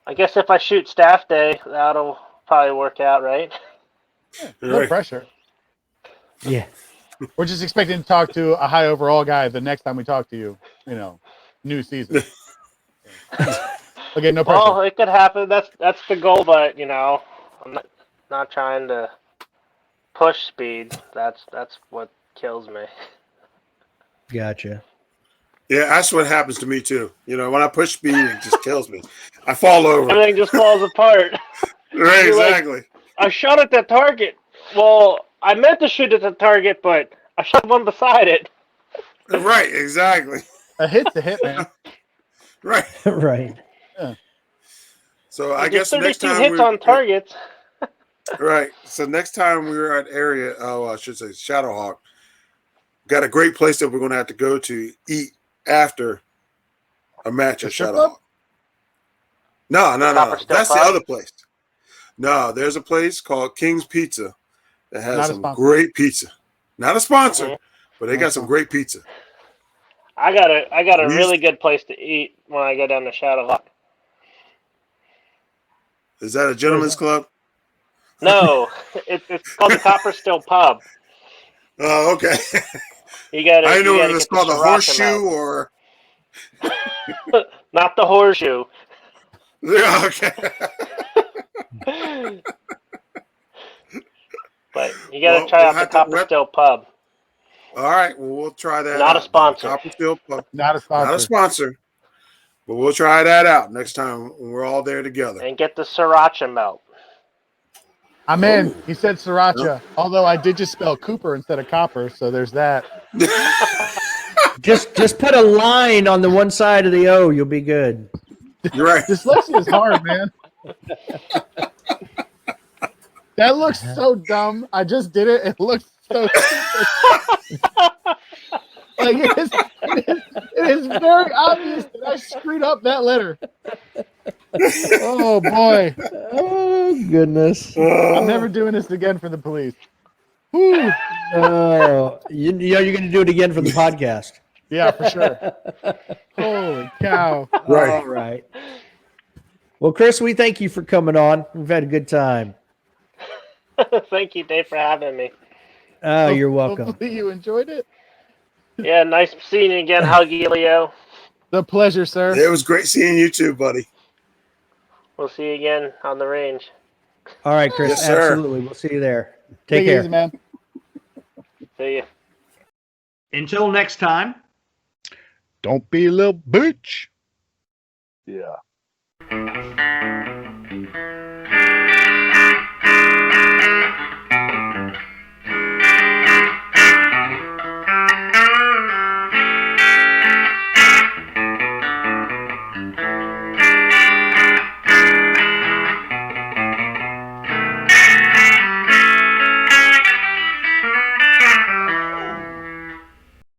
I guess if I shoot staff day, that'll probably work out, right? Yeah, no pressure. Yeah. We're just expecting to talk to a high overall guy the next time we talk to you, new season. Okay, no pressure. Well, it could happen. That's the goal, but I'm not trying to push speed. That's what kills me. Gotcha. Yeah, that's what happens to me too. When I push speed, it just kills me. I fall over. Everything just falls apart. Right, exactly. I shot at the target. Well, I meant to shoot at the target, but I shot one beside it. Right, exactly. A hit's a hit, man. Right. Right. Yeah. So I guess next time hits on targets. Right. So next time we're at I should say Shadowhawk, got a great place that we're going to have to go to eat after a match at Shadowhawk. No. That's the other place. No, there's a place called King's Pizza that has some great pizza. Not a sponsor, but they got some great pizza. I got a really good place to eat when I go down to Shadowhawk. Is that a gentleman's club? No, it's called the Copper Still Pub. Oh, okay. I didn't know if it's called the Horseshoe or not the Horseshoe. Yeah, okay. But you got to try out the Copper Still Pub. All right, well, we'll try that. Not a sponsor. Copper Still Pub. Not a sponsor. Not a sponsor. But we'll try that out next time when we're all there together. And get the sriracha melt. I'm in. Oh. He said sriracha. Although I did just spell Cooper instead of copper, so there's that. Just put a line on the one side of the O. You'll be good. You're right. Dyslexia is hard, man. That looks so dumb. I just did it. It looks so stupid. Like it is very obvious that I screwed up that letter. Oh boy. Oh goodness. I'm never doing this again for the police. Whew. Oh, you know you're going to do it again for the podcast. Yeah, for sure. Holy cow. Right. All right. Well, Chris, we thank you for coming on. We've had a good time. Thank you, Dave, for having me. Oh, you're welcome. Hopefully you enjoyed it. Yeah, nice seeing you again, Huggy and Leo. The pleasure, sir. It was great seeing you too, buddy. We'll see you again on the range. All right, Chris. Yes, sir. Absolutely. We'll see you there. Take Take it care. easy, man. See you. Until next time. Don't be a little bitch. Yeah.